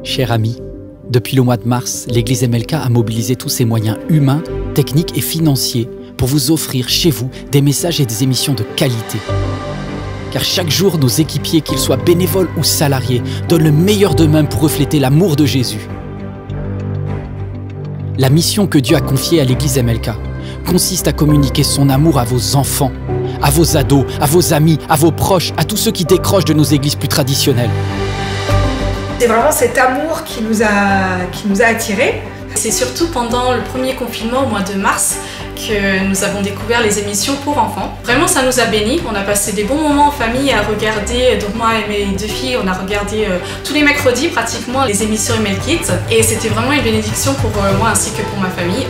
Chers amis, depuis le mois de mars, l'Église MLK a mobilisé tous ses moyens humains, techniques et financiers pour vous offrir chez vous des messages et des émissions de qualité. Car chaque jour, nos équipiers, qu'ils soient bénévoles ou salariés, donnent le meilleur d'eux-mêmes pour refléter l'amour de Jésus. La mission que Dieu a confiée à l'Église MLK consiste à communiquer son amour à vos enfants, à vos ados, à vos amis, à vos proches, à tous ceux qui décrochent de nos églises plus traditionnelles. C'est vraiment cet amour qui nous a attirés. C'est surtout pendant le premier confinement au mois de mars que nous avons découvert les émissions pour enfants. Vraiment, ça nous a bénis. On a passé des bons moments en famille à regarder. Donc moi et mes deux filles, on a regardé tous les mercredis pratiquement les émissions ML Kids. Et c'était vraiment une bénédiction pour moi ainsi que pour ma famille.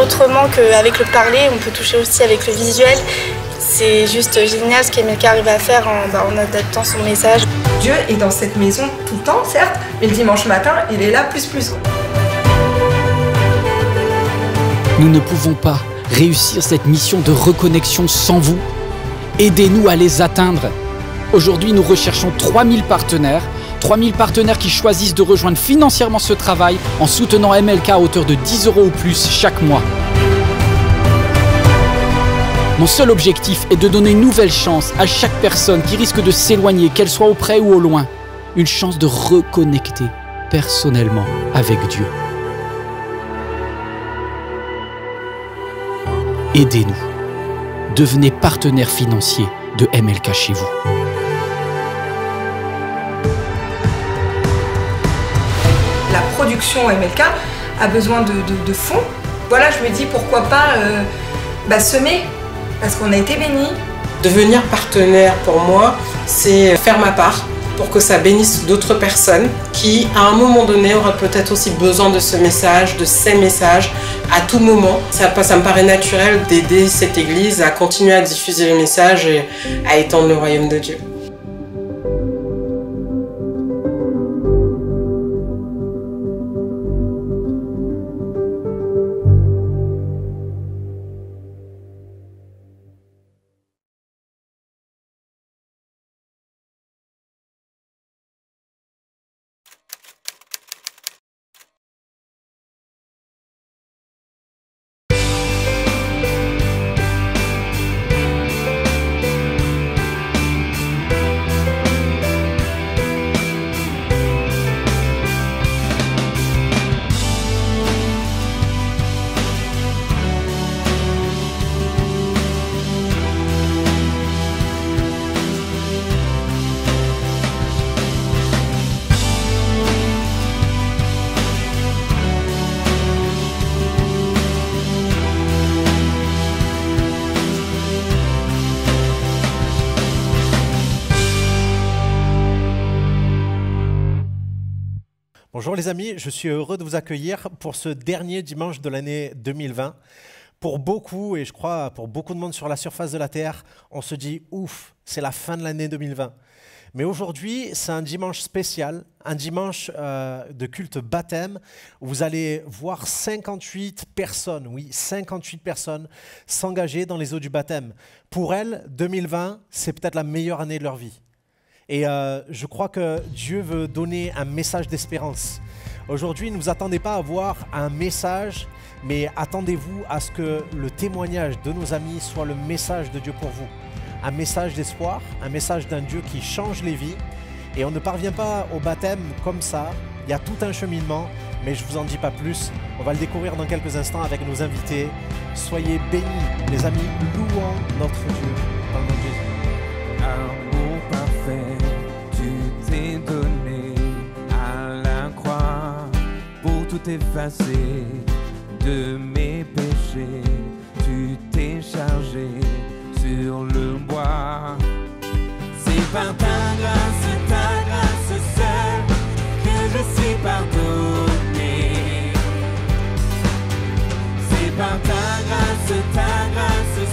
Autrement qu'avec le parler, on peut toucher aussi avec le visuel. C'est juste génial ce qu'MLK arrive à faire en adaptant son message. Dieu est dans cette maison tout le temps, certes, mais le dimanche matin, il est là plus. Nous ne pouvons pas réussir cette mission de reconnexion sans vous. Aidez-nous à les atteindre. Aujourd'hui, nous recherchons 3000 partenaires. 3000 partenaires qui choisissent de rejoindre financièrement ce travail en soutenant MLK à hauteur de 10 € ou plus chaque mois. Mon seul objectif est de donner une nouvelle chance à chaque personne qui risque de s'éloigner, qu'elle soit auprès ou au loin. Une chance de reconnecter personnellement avec Dieu. Aidez-nous. Devenez partenaire financier de MLK chez vous. La production MLK a besoin de fonds. Voilà, je me dis pourquoi pas semer, parce qu'on a été bénis. Devenir partenaire pour moi, c'est faire ma part pour que ça bénisse d'autres personnes qui, à un moment donné, auraient peut-être aussi besoin de ce message, de ces messages, à tout moment. Ça me paraît naturel d'aider cette église à continuer à diffuser le message et à étendre le royaume de Dieu. Bonjour les amis, je suis heureux de vous accueillir pour ce dernier dimanche de l'année 2020. Pour beaucoup, et je crois pour beaucoup de monde sur la surface de la Terre, on se dit « ouf, c'est la fin de l'année 2020 ». Mais aujourd'hui, c'est un dimanche spécial, un dimanche de culte baptême, où vous allez voir 58 personnes, oui, 58 personnes s'engager dans les eaux du baptême. Pour elles, 2020, c'est peut-être la meilleure année de leur vie. Et je crois que Dieu veut donner un message d'espérance. Aujourd'hui, ne vous attendez pas à voir un message, mais attendez-vous à ce que le témoignage de nos amis soit le message de Dieu pour vous. Un message d'espoir, un message d'un Dieu qui change les vies. Et on ne parvient pas au baptême comme ça. Il y a tout un cheminement, mais je ne vous en dis pas plus. On va le découvrir dans quelques instants avec nos invités. Soyez bénis, les amis, louons notre Dieu dans le nom de Jésus. Amour parfait, tu t'es donné à la croix pour tout effacer de mes péchés. Tu t'es chargé sur le bois. C'est par ta grâce seule que je suis pardonné. C'est par ta grâce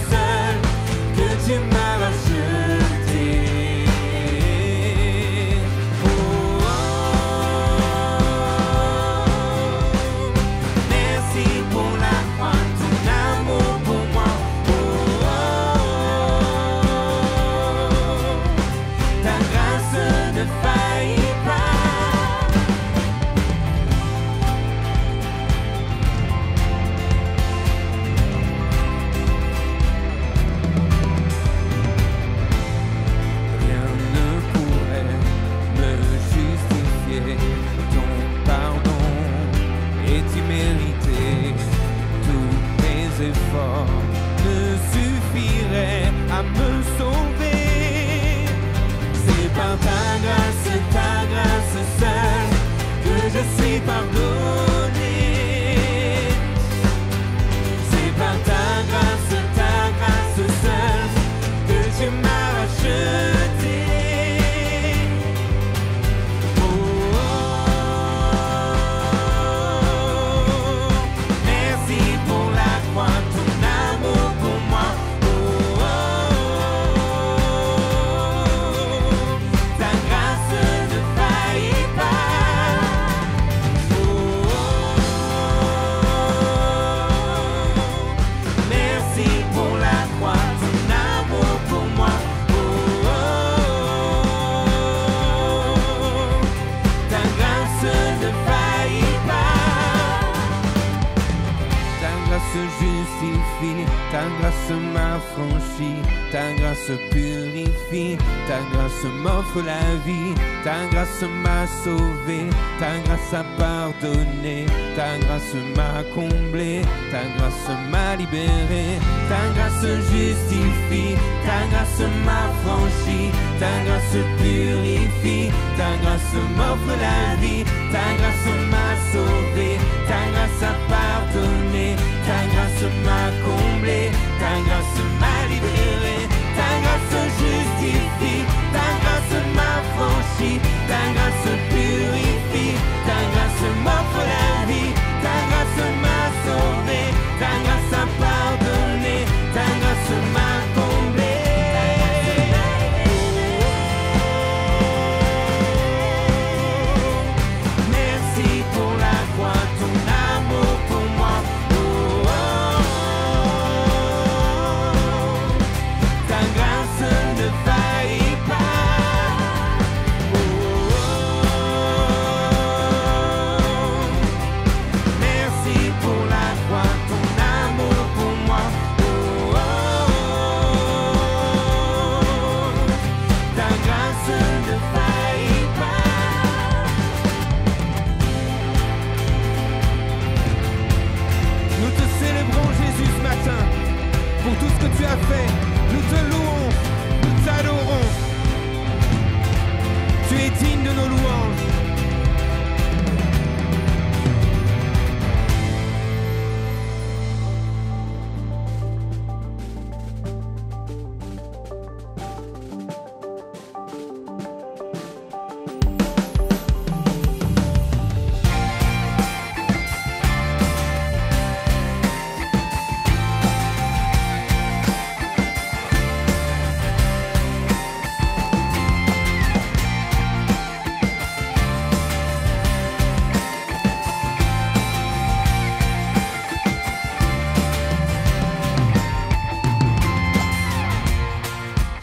seule que tu m'as racheté. Oh, oh, oh. Merci pour la croix, ton amour pour moi. Oh, oh, oh. Ta grâce ne faillit pas. justifie, ta grâce m'affranchit, ta grâce purifie, ta grâce m'offre la vie, ta grâce m'a sauvé, ta grâce a pardonné, ta grâce m'a comblé, ta grâce m'a libéré, ta grâce justifie, ta grâce m'affranchit, ta grâce purifie, ta grâce m'offre la vie, ta grâce m'a sauvé, ta grâce a pardonné, ta grâce m'a comblé, ta grâce m'a libéré, ta grâce justifie, ta grâce m'affranchit, ta grâce purifie, ta grâce m'offre la vie, ta grâce m'a sauvé, ta grâce a pardonné, ta grâce m'a comblé. Merci pour la croix, ton amour pour moi. Ta grâce ne faillit pas. Merci pour la croix, ton amour pour moi. Ta grâce ne faillit pas. Nous te célébrons Jésus ce matin pour tout ce que tu as fait. Nous te louons, nous t'adorons. Tu es digne de nos louanges.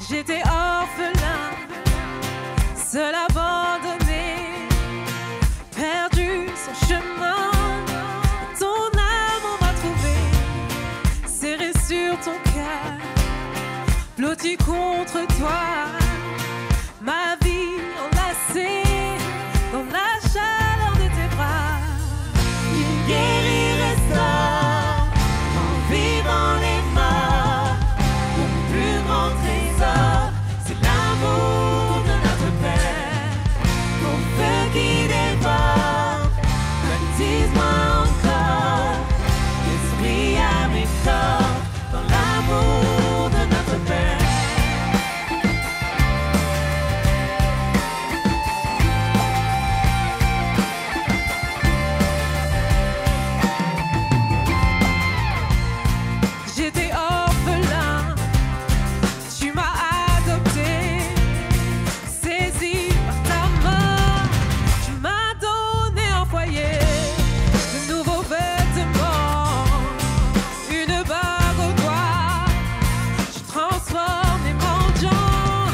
J'étais orphelin, seul abandonné, perdu son chemin. Ton amour m'a trouvé, serré sur ton cœur, blotti contre toi. Ma vie enlacée dans la chaleur de tes bras. Il guérit, restaure, en vivant les morts. Mon plus grand trésor, c'est l'amour de notre Père. Ton feu qui dévore, baptise-moi encore. L'esprit à mes corps, dans l'amour de notre Père. J'étais orphelin, tu m'as adopté, saisi par ta main, tu m'as donné un foyer, de nouveaux vêtements, une bague au doigt. Tu transformes les mendiants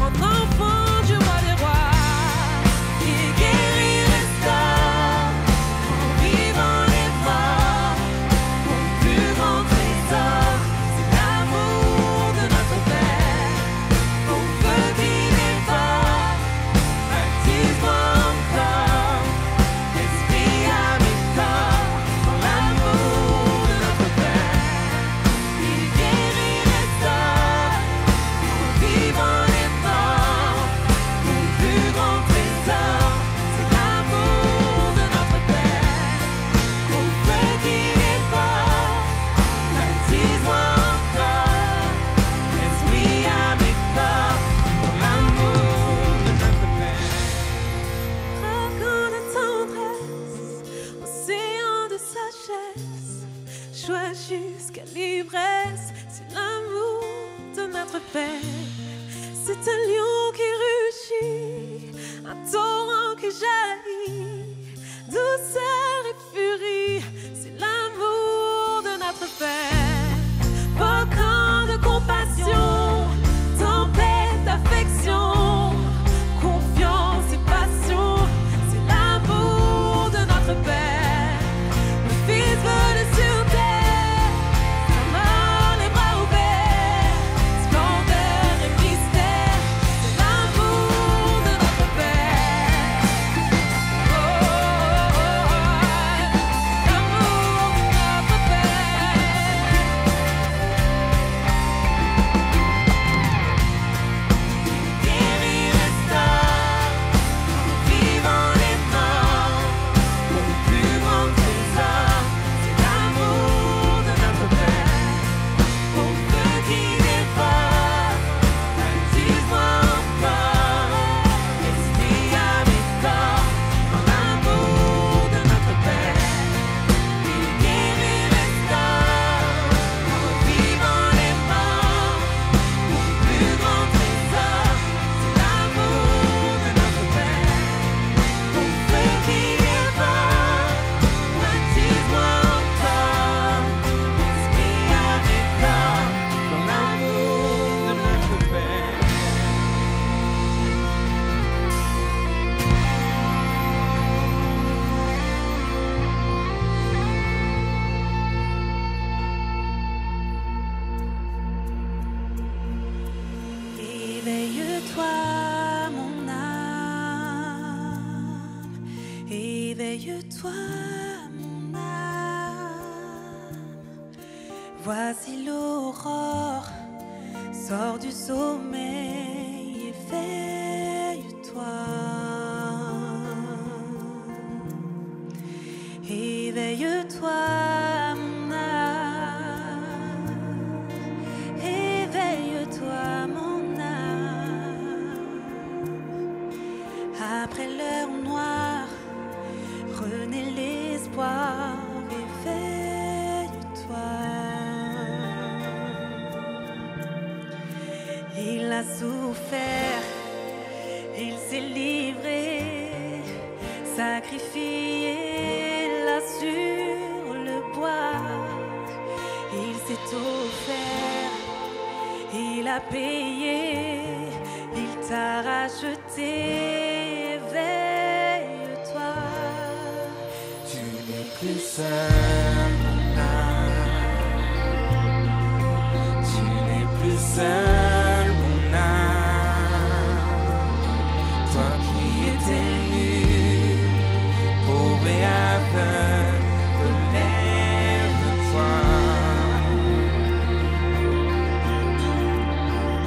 en enfants du roi des rois. Il guérit, restaure, en vivant les morts. Mon plus grand trésor, c'est l'amour de notre Père. Ton feu qui dévore, baptise-moi encore. L'esprit à mes corps, dans l'amour de notre Père. Il guérit, restaure, en vivant les morts. Mon plus grand trésor, c'est l'amour de notre Père. Ton feu qui dévore, baptise-moi encore. L'esprit à mes corps, dans l'amour de notre Père. Dragon de tendresse, océan de sagesse, joie jusqu'à l'ivresse, c'est l'amour de notre Père. C'est un lion qui rugit, un torrent qui jaillit, douceur et furie, c'est l'amour de notre Père. Volcan de compassion, tempête d'affection, confiance et passion, c'est l'amour de notre Père. Le Fils venu sur terre, Éveille-toi, mon âme. Voici l'aurore, sors du sommeil, éveille-toi. Éveille-toi, mon âme. Éveille-toi, mon âme. Après l'heure noire, renaît l'espoir, éveille-toi. Il a souffert, il s'est livré, sacrifié là sur le bois. Il s'est offert, il a payé, il t'a racheté, éveille-toi. Tu n'es plus seul, mon âme. Tu n'es plus seul, mon âme. Toi qui étais nu, pauvre et aveugle, relève-toi.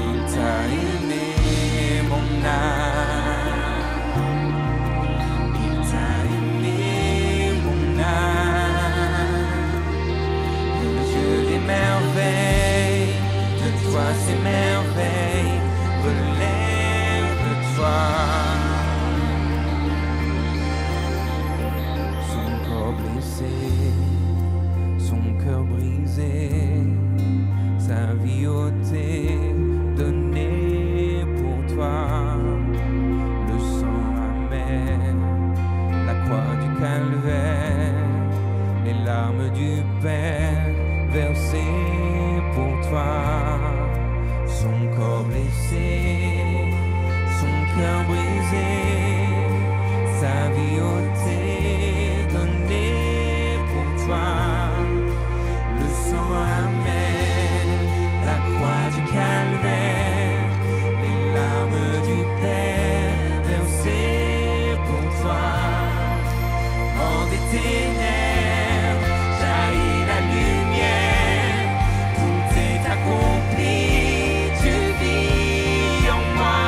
Il t'a aimé, mon âme. Il t'a aimé, mon âme. Le jeu des merveilles, de toi ces merveilles, relève-toi. Son corps blessé, son cœur brisé, sa vie ôtée, donnée pour toi. Le sang amer, la croix du calvaire, les larmes du Père versées pour toi. Son corps blessé, son cœur brisé, sa vie ôtée, donnée pour toi. Le sang amer, la croix du calvaire, les larmes du Père versées pour toi. Hors des ténèbres, jaillit la lumière, tout est accompli, tu vis en moi.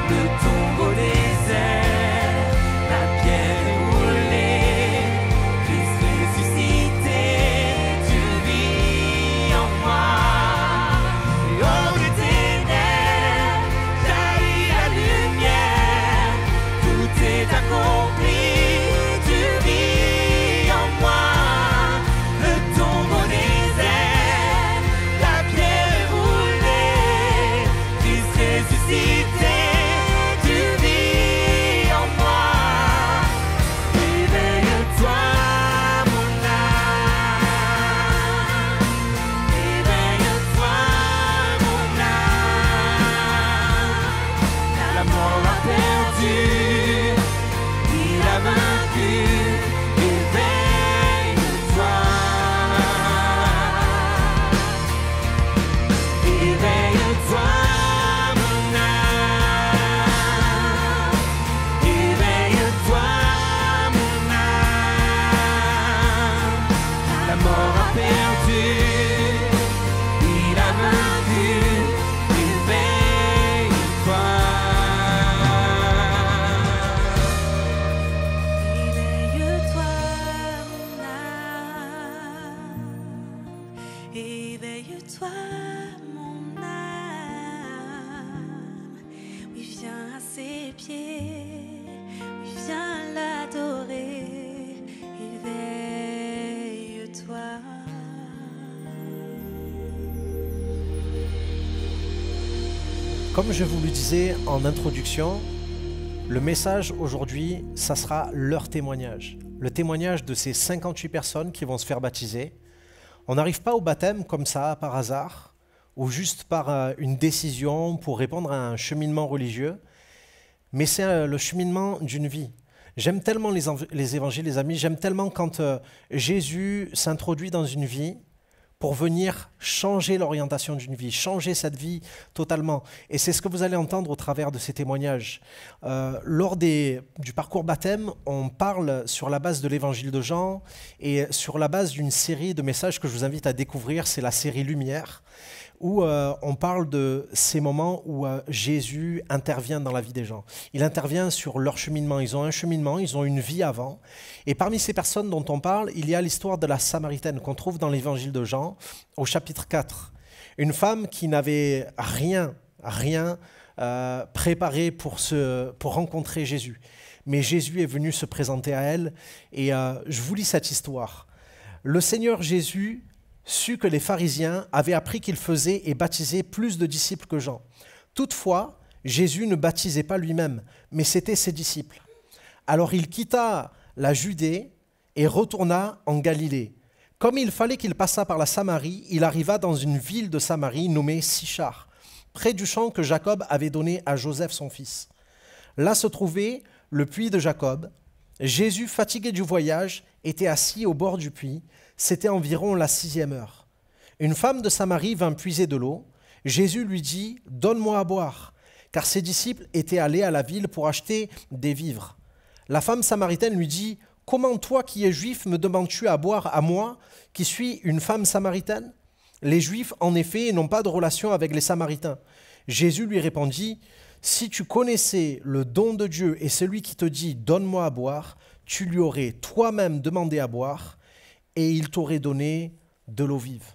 Le tombeau désert, la pierre est roulée, Christ ressuscité, tu vis en moi. Et hors des ténèbres, jaillit la lumière, tout est accompli, tu vis en moi. Le tombeau désert, la pierre est roulée, Christ ressuscité, tu vis en moi. Éveille-toi, mon âme. Éveille-toi, mon âme. La mort a perdu, il a vaincu. Éveille-toi. Éveille-toi, mon âme. Éveille-toi, mon âme. La mort a perdu, il a vaincu. Éveille-toi. Éveille-toi, mon âme. Éveille-toi, mon âme. Oui, viens à ses pieds, oui, viens l'adorer. Éveille-toi. Comme je vous le disais en introduction, le message aujourd'hui, ça sera leur témoignage. Le témoignage de ces 58 personnes qui vont se faire baptiser. On n'arrive pas au baptême comme ça, par hasard, ou juste par une décision pour répondre à un cheminement religieux, mais c'est le cheminement d'une vie. J'aime tellement les évangiles, les amis, j'aime tellement quand Jésus s'introduit dans une vie pour venir changer l'orientation d'une vie, changer cette vie totalement. Et c'est ce que vous allez entendre au travers de ces témoignages. Lors du parcours baptême, on parle sur la base de l'évangile de Jean et sur la base d'une série de messages que je vous invite à découvrir, c'est la série Lumière, où on parle de ces moments où Jésus intervient dans la vie des gens. Il intervient sur leur cheminement. Ils ont un cheminement, ils ont une vie avant. Et parmi ces personnes dont on parle, il y a l'histoire de la Samaritaine qu'on trouve dans l'évangile de Jean, au chapitre 4. Une femme qui n'avait rien préparé pour rencontrer Jésus. Mais Jésus est venu se présenter à elle. Et je vous lis cette histoire. Le Seigneur Jésus sut que les pharisiens avaient appris qu'il faisait et baptisait plus de disciples que Jean. Toutefois, Jésus ne baptisait pas lui-même, mais c'était ses disciples. Alors il quitta la Judée et retourna en Galilée. Comme il fallait qu'il passât par la Samarie, il arriva dans une ville de Samarie nommée Sichar, près du champ que Jacob avait donné à Joseph son fils. Là se trouvait le puits de Jacob. Jésus, fatigué du voyage, était assis au bord du puits. C'était environ la 6e heure. Une femme de Samarie vint puiser de l'eau. Jésus lui dit « Donne-moi à boire », car ses disciples étaient allés à la ville pour acheter des vivres. La femme samaritaine lui dit « Comment toi qui es juif me demandes-tu à boire à moi, qui suis une femme samaritaine ?» Les Juifs, en effet, n'ont pas de relation avec les Samaritains. Jésus lui répondit « Si tu connaissais le don de Dieu et celui qui te dit « Donne-moi à boire », tu lui aurais toi-même demandé à boire et il t'aurait donné de l'eau vive. »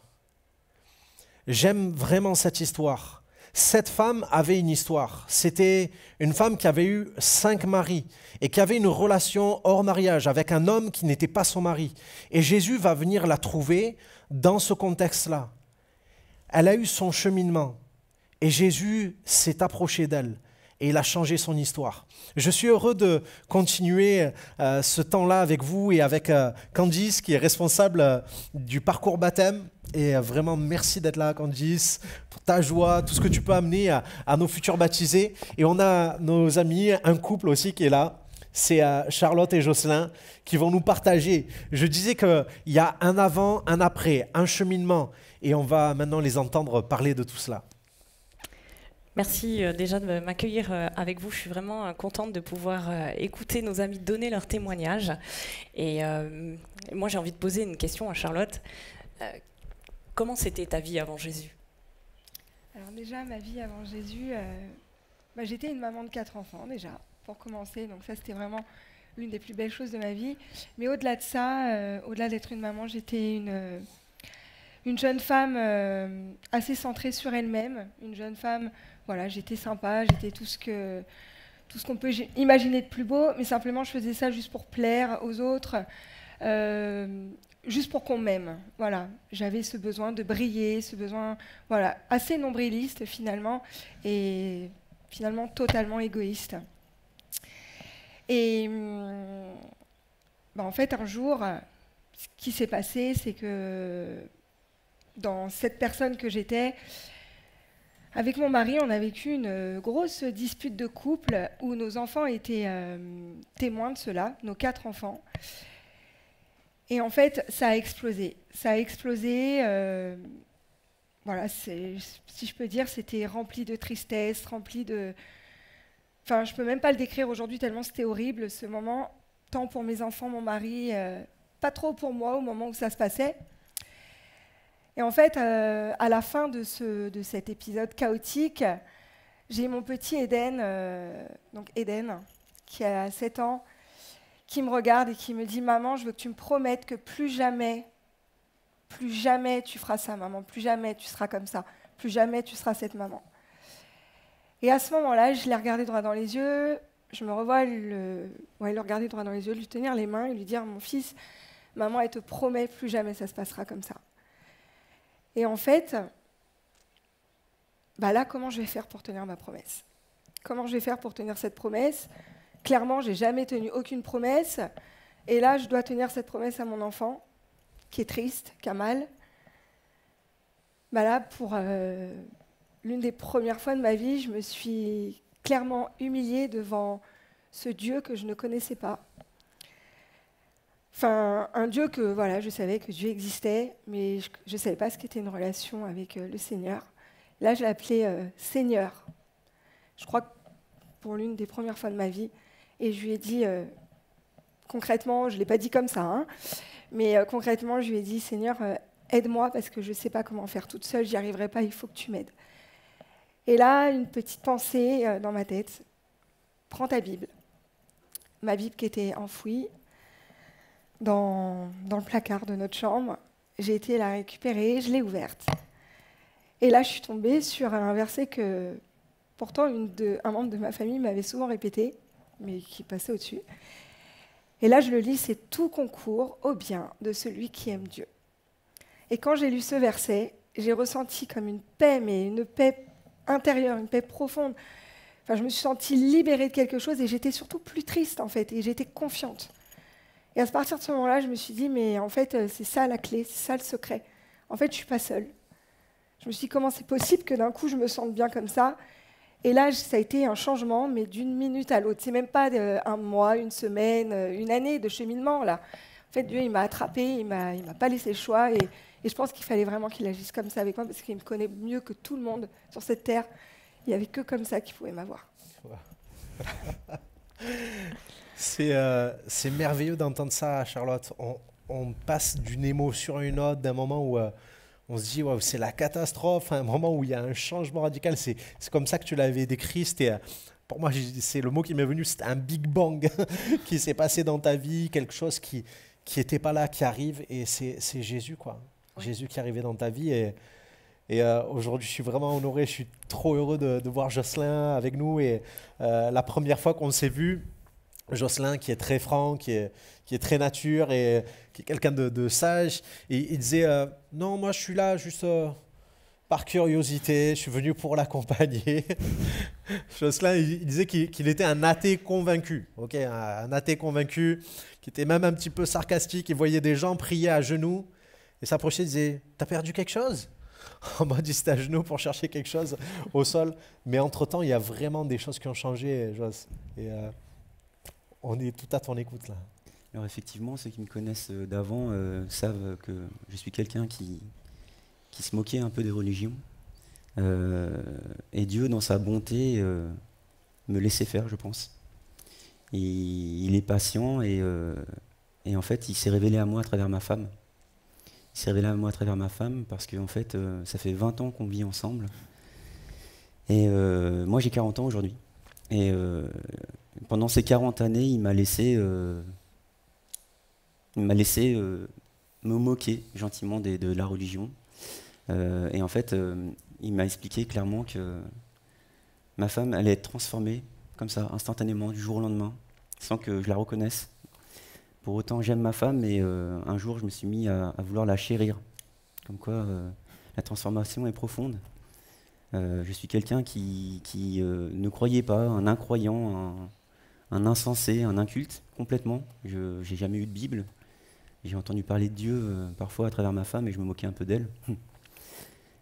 J'aime vraiment cette histoire. Cette femme avait une histoire. C'était une femme qui avait eu 5 maris et qui avait une relation hors mariage avec un homme qui n'était pas son mari. Et Jésus va venir la trouver dans ce contexte-là. Elle a eu son cheminement et Jésus s'est approché d'elle et il a changé son histoire. Je suis heureux de continuer ce temps-là avec vous et avec Candice qui est responsable du parcours baptême. Et vraiment, merci d'être là, Candice, pour ta joie, tout ce que tu peux amener à nos futurs baptisés. Et on a nos amis, un couple aussi qui est là. C'est Charlotte et Jocelyn qui vont nous partager. Je disais qu'il y a un avant, un après, un cheminement. Et on va maintenant les entendre parler de tout cela. Merci déjà de m'accueillir avec vous. Je suis vraiment contente de pouvoir écouter nos amis donner leurs témoignages. Et moi, j'ai envie de poser une question à Charlotte. Comment c'était ta vie avant Jésus ? Alors déjà, ma vie avant Jésus, j'étais une maman de 4 enfants déjà, pour commencer. Donc ça, c'était vraiment l'une des plus belles choses de ma vie. Mais au-delà de ça, au-delà d'être une maman, j'étais une jeune femme assez centrée sur elle-même. Une jeune femme, voilà, j'étais sympa, j'étais tout ce qu'on peut imaginer de plus beau, mais simplement, je faisais ça juste pour plaire aux autres. Juste pour qu'on m'aime, voilà. J'avais ce besoin de briller, ce besoin, voilà, assez nombriliste finalement, et finalement totalement égoïste. Et en fait, un jour, ce qui s'est passé, c'est que dans cette personne que j'étais, avec mon mari, on a vécu une grosse dispute de couple où nos enfants étaient témoins de cela, nos 4 enfants. Et en fait, ça a explosé. Ça a explosé. Voilà, si je peux dire, c'était rempli de tristesse, rempli de... Enfin, je ne peux même pas le décrire aujourd'hui tellement c'était horrible, ce moment, tant pour mes enfants, mon mari, pas trop pour moi au moment où ça se passait. Et en fait, à la fin de cet épisode chaotique, j'ai mon petit Eden, donc Eden, qui a 7 ans, qui me regarde et qui me dit « Maman, je veux que tu me promettes que plus jamais tu feras ça, maman, plus jamais tu seras comme ça, plus jamais tu seras cette maman. » Et à ce moment-là, je l'ai regardé droit dans les yeux, je me revois le regarder droit dans les yeux, lui tenir les mains et lui dire « Mon fils, maman, elle te promet, plus jamais ça se passera comme ça. » Et en fait, là, comment je vais faire pour tenir ma promesse ? Comment je vais faire pour tenir cette promesse ? Clairement, je n'ai jamais tenu aucune promesse. Et là, je dois tenir cette promesse à mon enfant, qui est triste, qui a mal. Là, pour l'une des premières fois de ma vie, je me suis clairement humiliée devant ce Dieu que je ne connaissais pas. Enfin, un Dieu que, voilà, je savais que Dieu existait, mais je ne savais pas ce qu'était une relation avec le Seigneur. Là, je l'ai appelé Seigneur. Je crois que pour l'une des premières fois de ma vie. Et je lui ai dit, concrètement, je ne l'ai pas dit comme ça, hein, mais concrètement, je lui ai dit, Seigneur, aide-moi parce que je ne sais pas comment faire toute seule, j'y arriverai pas, il faut que tu m'aides. Et là, une petite pensée dans ma tête, prends ta Bible. Ma Bible qui était enfouie dans le placard de notre chambre. J'ai été la récupérer, je l'ai ouverte. Et là, je suis tombée sur un verset que pourtant un membre de ma famille m'avait souvent répété, mais qui passait au-dessus. Et là, je le lis, c'est « Tout concourt au bien de celui qui aime Dieu ». Et quand j'ai lu ce verset, j'ai ressenti comme une paix, mais une paix intérieure, une paix profonde. Enfin, je me suis sentie libérée de quelque chose et j'étais surtout plus triste, en fait, et j'étais confiante. Et à partir de ce moment-là, je me suis dit, mais en fait, c'est ça la clé, c'est ça le secret. En fait, je ne suis pas seule. Je me suis dit, comment c'est possible que d'un coup, je me sente bien comme ça ? Et là, ça a été un changement, mais d'une minute à l'autre. C'est même pas un mois, une semaine, une année de cheminement, là. En fait, Dieu, il m'a attrapée, il m'a pas laissé le choix. Et je pense qu'il fallait vraiment qu'il agisse comme ça avec moi, parce qu'il me connaît mieux que tout le monde sur cette terre. Il n'y avait que comme ça qu'il pouvait m'avoir. C'est merveilleux d'entendre ça, Charlotte. On passe d'une émotion à une autre, d'un moment où on se dit wow, c'est la catastrophe, un moment où il y a un changement radical. C'est comme ça que tu l'avais décrit. Pour moi, c'est le mot qui m'est venu, c'était un Big Bang qui s'est passé dans ta vie, quelque chose qui n'était pas là, qui arrive, et c'est Jésus, quoi. Oui. Jésus qui est arrivé dans ta vie. Et aujourd'hui, je suis vraiment honoré, je suis trop heureux de voir Jocelyn avec nous. Et la première fois qu'on s'est vu, Jocelyn, qui est très franc, qui est très nature et qui est quelqu'un de sage, et il disait non, moi je suis là juste par curiosité, je suis venu pour l'accompagner. Jocelyn, il disait qu'il était un athée convaincu, okay, un athée convaincu, qui était même un petit peu sarcastique. Il voyait des gens prier à genoux et s'approchait et disait « T'as perdu quelque chose ?» En mode, il était à genoux pour chercher quelque chose au sol. Mais entre-temps, il y a vraiment des choses qui ont changé, Jos. Et on est tout à ton écoute là. Alors effectivement, ceux qui me connaissent d'avant savent que je suis quelqu'un qui se moquait un peu des religions. Et Dieu, dans sa bonté, me laissait faire, je pense. Et il est patient et en fait, il s'est révélé à moi à travers ma femme. Il s'est révélé à moi à travers ma femme parce que en fait, ça fait 20 ans qu'on vit ensemble. Et moi, j'ai 40 ans aujourd'hui. Et pendant ces 40 années, il m'a laissé me moquer gentiment de la religion. Et en fait, il m'a expliqué clairement que ma femme allait être transformée comme ça, instantanément, du jour au lendemain, sans que je la reconnaisse. Pour autant, j'aime ma femme, et un jour, je me suis mis à vouloir la chérir. Comme quoi, la transformation est profonde. Je suis quelqu'un qui ne croyait pas, un incroyant, un insensé, un inculte, complètement. Je n'ai jamais eu de Bible. J'ai entendu parler de Dieu parfois à travers ma femme, et je me moquais un peu d'elle.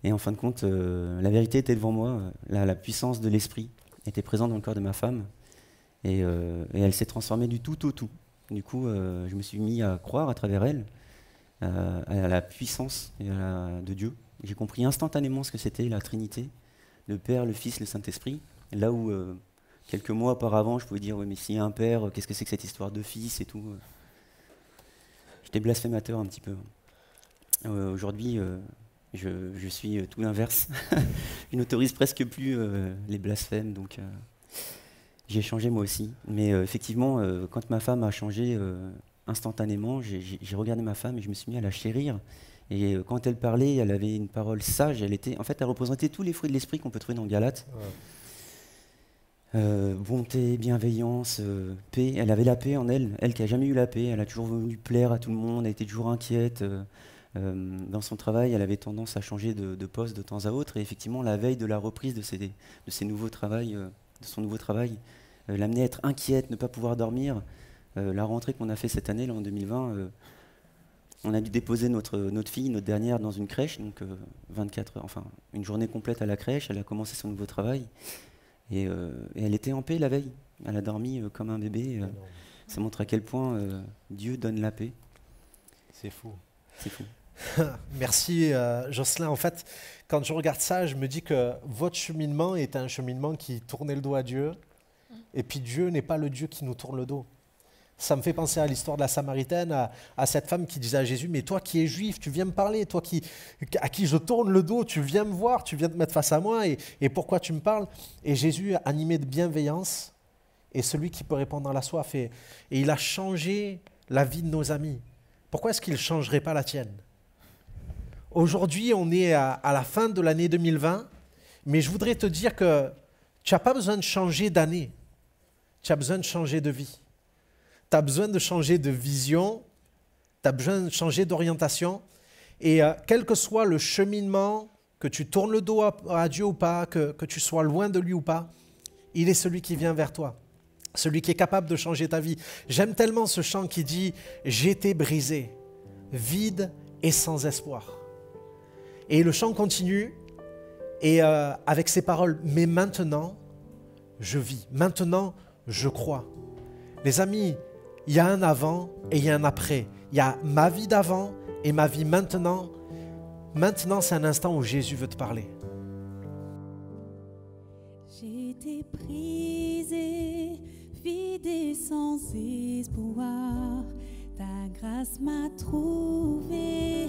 Et en fin de compte, la vérité était devant moi. La puissance de l'esprit était présente dans le corps de ma femme. Et elle s'est transformée du tout au tout. Du coup, je me suis mis à croire à travers elle à la puissance de Dieu. J'ai compris instantanément ce que c'était la Trinité, le Père, le Fils, le Saint-Esprit. Là où quelques mois auparavant, je pouvais dire ouais, mais s'il y a un Père, qu'est-ce que c'est que cette histoire de Fils et tout. J'étais blasphémateur un petit peu. Aujourd'hui, je suis tout l'inverse. Je n'autorise presque plus les blasphèmes, donc j'ai changé moi aussi. Mais effectivement, quand ma femme a changé instantanément, j'ai regardé ma femme et je me suis mis à la chérir. Et quand elle parlait, elle avait une parole sage. Elle représentait tous les fruits de l'esprit qu'on peut trouver dans Galates. Ouais. Bonté, bienveillance, paix. Elle avait la paix en elle. Elle qui n'a jamais eu la paix. Elle a toujours voulu plaire à tout le monde. Elle était toujours inquiète. Dans son travail, elle avait tendance à changer de poste de temps à autre. Et effectivement, la veille de la reprise de son nouveau travail, l'amenait à être inquiète, ne pas pouvoir dormir. La rentrée qu'on a fait cette année, là, en 2020, on a dû déposer notre fille, notre dernière, dans une crèche, donc 24 heures, enfin une journée complète à la crèche. Elle a commencé son nouveau travail et elle était en paix la veille. Elle a dormi comme un bébé. Ça montre à quel point Dieu donne la paix. C'est fou. C'est fou. Merci Jocelyn. En fait, quand je regarde ça, je me dis que votre cheminement est un cheminement qui tournait le dos à Dieu. Et puis Dieu n'est pas le Dieu qui nous tourne le dos. Ça me fait penser à l'histoire de la Samaritaine, à cette femme qui disait à Jésus, mais toi qui es juif, tu viens me parler, toi à qui je tourne le dos, tu viens me voir, tu viens te mettre face à moi, et pourquoi tu me parles? Et Jésus, animé de bienveillance, est celui qui peut répondre à la soif. Et il a changé la vie de nos amis. Pourquoi est-ce qu'il ne changerait pas la tienne? Aujourd'hui, on est à la fin de l'année 2020, mais je voudrais te dire que tu n'as pas besoin de changer d'année, tu as besoin de changer de vie. Tu as besoin de changer de vision, tu as besoin de changer d'orientation. Et quel que soit le cheminement, que tu tournes le dos à Dieu ou pas, que tu sois loin de lui ou pas, il est celui qui vient vers toi, celui qui est capable de changer ta vie. J'aime tellement ce chant qui dit « J'étais brisé, vide et sans espoir ». Et le chant continue et avec ces paroles « Mais maintenant, je vis. Maintenant, je crois. » Les amis, il y a un avant et il y a un après. Il y a ma vie d'avant et ma vie maintenant. Maintenant, c'est un instant où Jésus veut te parler. J'étais brisée, vide et sans espoir. Ta grâce m'a trouvée,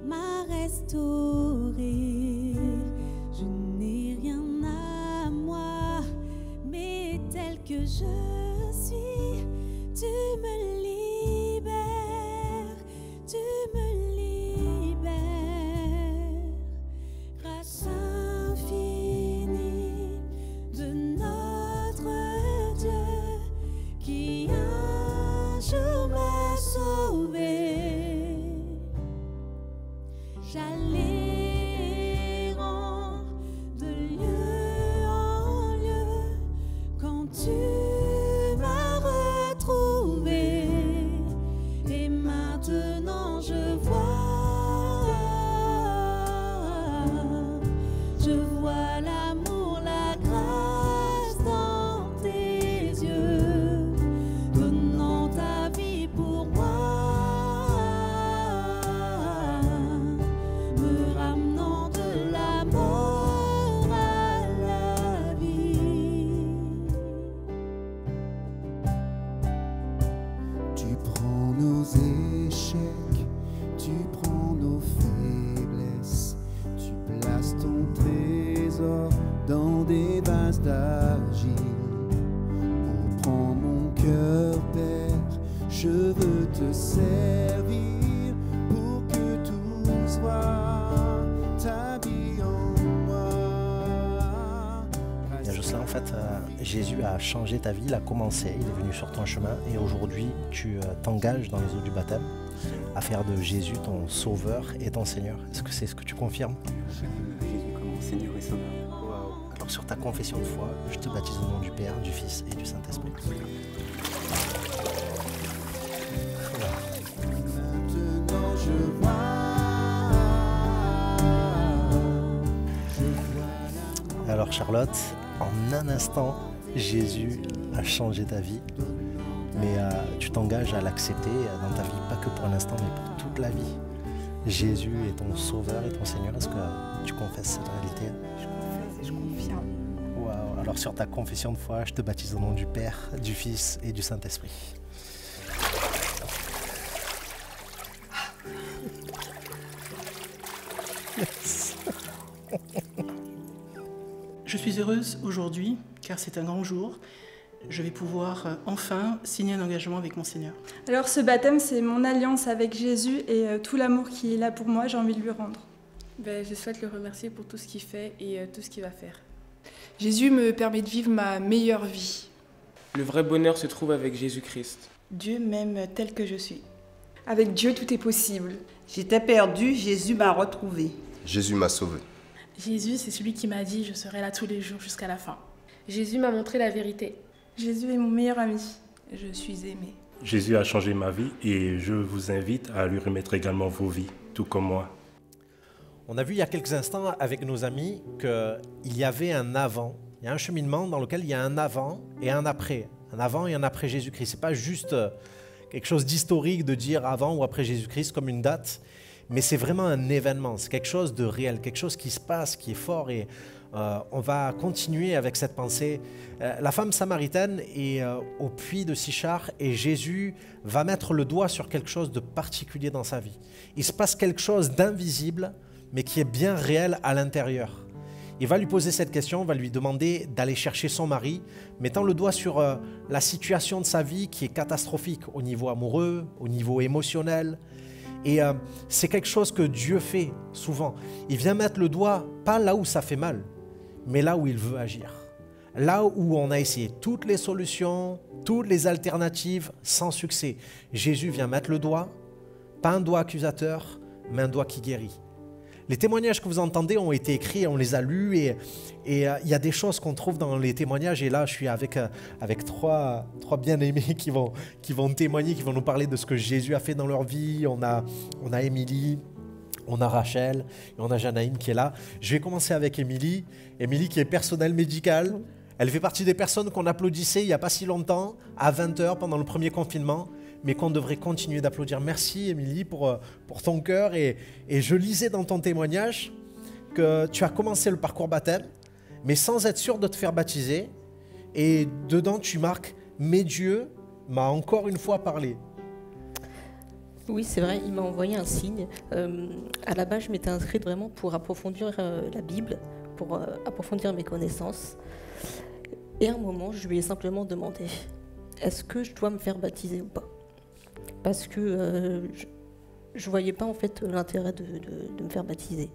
m'a restaurée. Je n'ai rien à moi, mais tel que je suis, tu me libères, tu me libères. Grâce infinie de notre Dieu qui un jour m'a sauvé. J'allais errant de lieu en lieu quand tu m'as retrouvé. Et maintenant je vois l'amour, la grâce dans tes yeux, donnant ta vie pour moi, me ramenant de la mort à la vie. Tu prends nos échecs, tu prends nos faiblesses, tu places ton trésor dans des vases d'argile. Oh, prends mon cœur, Père, je veux te servir pour que tout soit ta vie en moi. Bien, Jocelyn, en fait, Jésus a changé ta vie, il a commencé, il est venu sur ton chemin et aujourd'hui, tu t'engages dans les eaux du baptême à faire de Jésus ton sauveur et ton Seigneur. Est-ce que c'est ce que tu confirmes? Jésus comme mon Seigneur et Sauveur. Wow. Alors sur ta confession de foi, je te baptise au nom du Père, du Fils et du Saint-Esprit. Maintenant je vois. Alors Charlotte, en un instant, Jésus a changé ta vie. Mais tu t'engages à l'accepter dans ta vie, pas que pour l'instant, mais pour toute la vie. Jésus est ton sauveur et ton Seigneur. Est-ce que tu confesses cette réalité? Je confesse et je confirme. Waouh. Alors sur ta confession de foi, je te baptise au nom du Père, du Fils et du Saint-Esprit. Je suis heureuse aujourd'hui car c'est un grand jour. Je vais pouvoir enfin signer un engagement avec mon Seigneur. Alors ce baptême, c'est mon alliance avec Jésus et tout l'amour qu'il a pour moi, j'ai envie de lui rendre. Je souhaite le remercier pour tout ce qu'il fait et tout ce qu'il va faire. Jésus me permet de vivre ma meilleure vie. Le vrai bonheur se trouve avec Jésus-Christ. Dieu m'aime tel que je suis. Avec Dieu, tout est possible. J'étais perdue, Jésus m'a retrouvée. Jésus m'a sauvée. Jésus, c'est celui qui m'a dit « Je serai là tous les jours jusqu'à la fin ». Jésus m'a montré la vérité. Jésus est mon meilleur ami. Je suis aimée. Jésus a changé ma vie et je vous invite à lui remettre également vos vies, tout comme moi. On a vu il y a quelques instants avec nos amis qu'il y avait un avant. Il y a un cheminement dans lequel il y a un avant et un après. Un avant et un après Jésus-Christ. C'est pas juste quelque chose d'historique de dire avant ou après Jésus-Christ comme une date, mais c'est vraiment un événement, c'est quelque chose de réel, quelque chose qui se passe, qui est fort, et on va continuer avec cette pensée. La femme samaritaine est au puits de Sichar et Jésus va mettre le doigt sur quelque chose de particulier dans sa vie. Il se passe quelque chose d'invisible, mais qui est bien réel à l'intérieur. Il va lui poser cette question, va lui demander d'aller chercher son mari, mettant le doigt sur la situation de sa vie qui est catastrophique au niveau amoureux, au niveau émotionnel. Et c'est quelque chose que Dieu fait souvent. Il vient mettre le doigt, pas là où ça fait mal, mais là où il veut agir. Là où on a essayé toutes les solutions, toutes les alternatives, sans succès. Jésus vient mettre le doigt, pas un doigt accusateur, mais un doigt qui guérit. Les témoignages que vous entendez ont été écrits, on les a lus, et il y a des choses qu'on trouve dans les témoignages. Et là, je suis avec trois bien-aimés qui vont témoigner, qui vont nous parler de ce que Jésus a fait dans leur vie. On a Émilie, on a Rachel, et on a Janaïne qui est là. Je vais commencer avec Émilie. Émilie qui est personnel médical. Elle fait partie des personnes qu'on applaudissait il n'y a pas si longtemps, à 20h pendant le premier confinement, mais qu'on devrait continuer d'applaudir. Merci Émilie pour ton cœur. Et je lisais dans ton témoignage que tu as commencé le parcours baptême, mais sans être sûr de te faire baptiser. Et dedans, tu marques « Mais Dieu m'a encore une fois parlé ». Oui, c'est vrai, il m'a envoyé un signe. À la base, je m'étais inscrite vraiment pour approfondir la Bible, pour approfondir mes connaissances. Et à un moment, je lui ai simplement demandé « Est-ce que je dois me faire baptiser ou pas ?» Parce que je ne voyais pas en fait l'intérêt de me faire baptiser.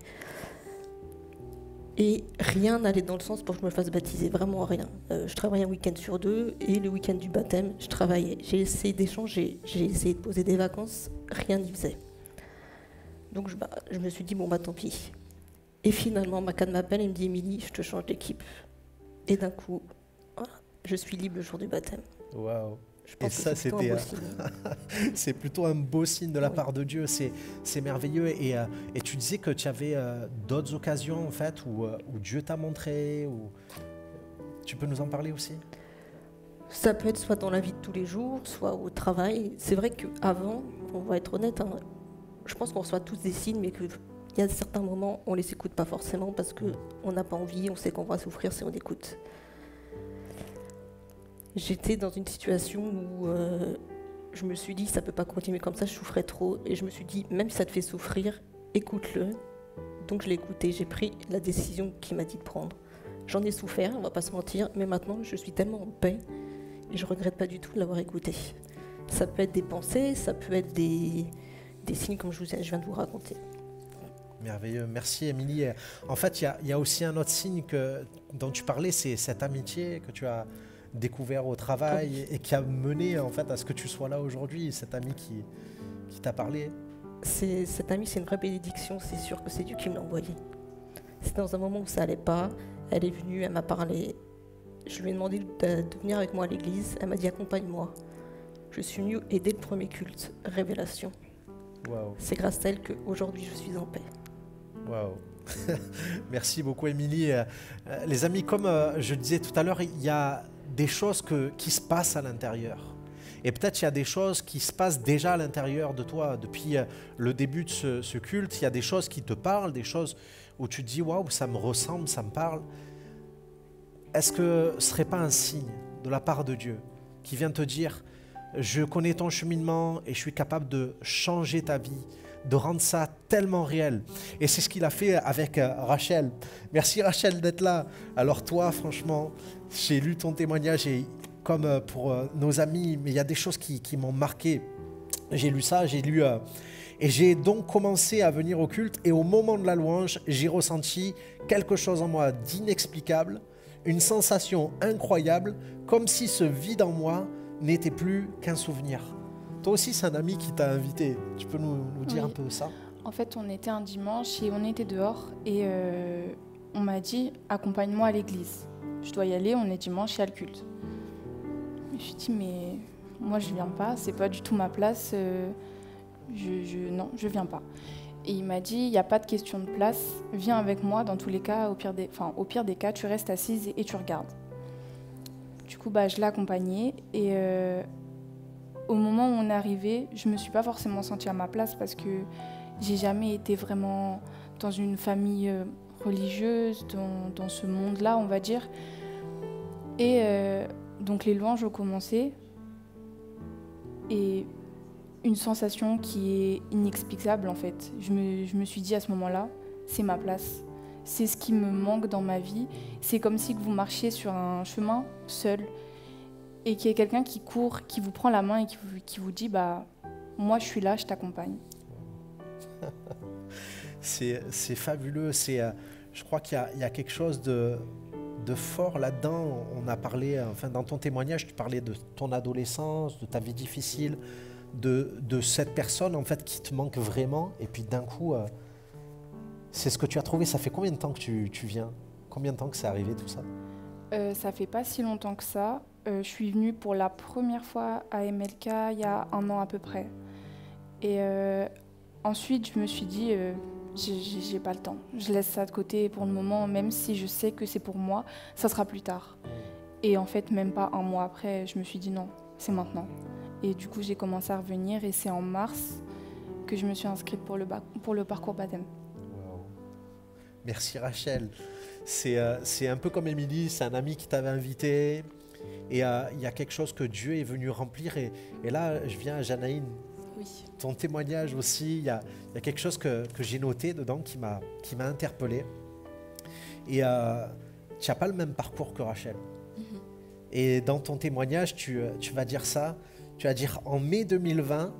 Et rien n'allait dans le sens pour que je me fasse baptiser, vraiment rien. Je travaillais un week-end sur 2 et le week-end du baptême, je travaillais. J'ai essayé d'échanger, j'ai essayé de poser des vacances, rien n'y faisait. Donc je me suis dit, bon bah tant pis. Et finalement, Macan m'appelle et me dit, Émilie, je te change d'équipe. Et d'un coup, voilà, je suis libre le jour du baptême. Waouh. Et ça, c'était c'est plutôt un beau signe de la part de Dieu, c'est merveilleux. Et tu disais que tu avais d'autres occasions en fait où Dieu t'a montré, tu peux nous en parler aussi? Ça peut être soit dans la vie de tous les jours, soit au travail. C'est vrai qu'avant, on va être honnête, hein, je pense qu'on reçoit tous des signes, mais qu'il y a certains moments, on ne les écoute pas forcément parce qu'on n'a pas envie, on sait qu'on va souffrir si on écoute. J'étais dans une situation où je me suis dit ça ne peut pas continuer comme ça, je souffrais trop. Et je me suis dit, même si ça te fait souffrir, écoute-le. Donc je l'ai écouté, j'ai pris la décision qu'il m'a dit de prendre. J'en ai souffert, on ne va pas se mentir, mais maintenant je suis tellement en paix et je ne regrette pas du tout de l'avoir écouté. Ça peut être des pensées, ça peut être des signes comme je viens de vous raconter. Merveilleux, merci Émilie. En fait, il y a aussi un autre signe dont tu parlais, c'est cette amitié que tu as découvert au travail et qui a mené en fait à ce que tu sois là aujourd'hui, cet ami qui t'a parlé. Cet ami, c'est une vraie bénédiction, c'est sûr que c'est Dieu qui me l'a envoyé. C'était dans un moment où ça allait pas, elle est venue, elle m'a parlé, je lui ai demandé de venir avec moi à l'église, elle m'a dit accompagne-moi. Je suis venue aider le premier culte, Révélation. Wow. C'est grâce à elle qu'aujourd'hui je suis en paix. Waouh. Merci beaucoup Émilie. Les amis, comme je disais tout à l'heure, il y a des choses qui se passent à l'intérieur. Et peut-être il y a des choses qui se passent déjà à l'intérieur de toi. Depuis le début de ce culte, il y a des choses qui te parlent, des choses où tu te dis « Waouh, ça me ressemble, ça me parle ». Est-ce que ce ne serait pas un signe de la part de Dieu qui vient te dire « Je connais ton cheminement et je suis capable de changer ta vie ». De rendre ça tellement réel. Et c'est ce qu'il a fait avec Rachel. Merci Rachel d'être là. Alors toi, franchement, j'ai lu ton témoignage et comme pour nos amis, mais il y a des choses qui m'ont marqué. J'ai lu ça, j'ai lu... et j'ai donc commencé à venir au culte et au moment de la louange, j'ai ressenti quelque chose en moi d'inexplicable, une sensation incroyable, comme si ce vide en moi n'était plus qu'un souvenir. Toi aussi, c'est un ami qui t'a invité. Tu peux nous dire un peu ça? En fait, on était un dimanche et on était dehors. Et on m'a dit, accompagne-moi à l'église. Je dois y aller, on est dimanche, il y a le culte. Je me suis dit, mais moi, je viens pas. C'est pas du tout ma place. Non, je viens pas. Et il m'a dit, il n'y a pas de question de place. Viens avec moi. Dans tous les cas, au pire des cas, tu restes assise et tu regardes. Du coup, je l'ai accompagnée. Et au moment où est arrivé, je me suis pas forcément sentie à ma place parce que j'ai jamais été vraiment dans une famille religieuse, dans ce monde-là, on va dire. Et donc les louanges ont commencé. Et une sensation qui est inexplicable en fait. Je me suis dit à ce moment-là, c'est ma place. C'est ce qui me manque dans ma vie. C'est comme si vous marchiez sur un chemin seul et qu'il y ait quelqu'un qui court, qui vous prend la main et qui vous dit bah, moi je suis là, je t'accompagne. C'est fabuleux. Je crois qu'il y a quelque chose de fort là-dedans. On a parlé, enfin, dans ton témoignage, tu parlais de ton adolescence, de ta vie difficile, de cette personne en fait qui te manque vraiment. Et puis d'un coup, c'est ce que tu as trouvé. Ça fait combien de temps que tu viens? Combien de temps que c'est arrivé tout ça? Ça fait pas si longtemps que ça. Je suis venue pour la première fois à MLK il y a 1 an à peu près. Et ensuite, je me suis dit, j'ai pas le temps. Je laisse ça de côté pour le moment, même si je sais que c'est pour moi, ça sera plus tard. Et en fait, même pas 1 mois après, je me suis dit non, c'est maintenant. Et du coup, j'ai commencé à revenir et c'est en mars que je me suis inscrite pour le parcours baptême. Wow. Merci Rachel. C'est un peu comme Émilie, c'est un ami qui t'avait invité et il y a quelque chose que Dieu est venu remplir. Et là, je viens à Janaïne. Oui. Ton témoignage aussi, il y a quelque chose que j'ai noté dedans qui m'a interpellé. Et tu n'as pas le même parcours que Rachel. Et dans ton témoignage, tu vas dire ça. Tu vas dire, en mai 2020,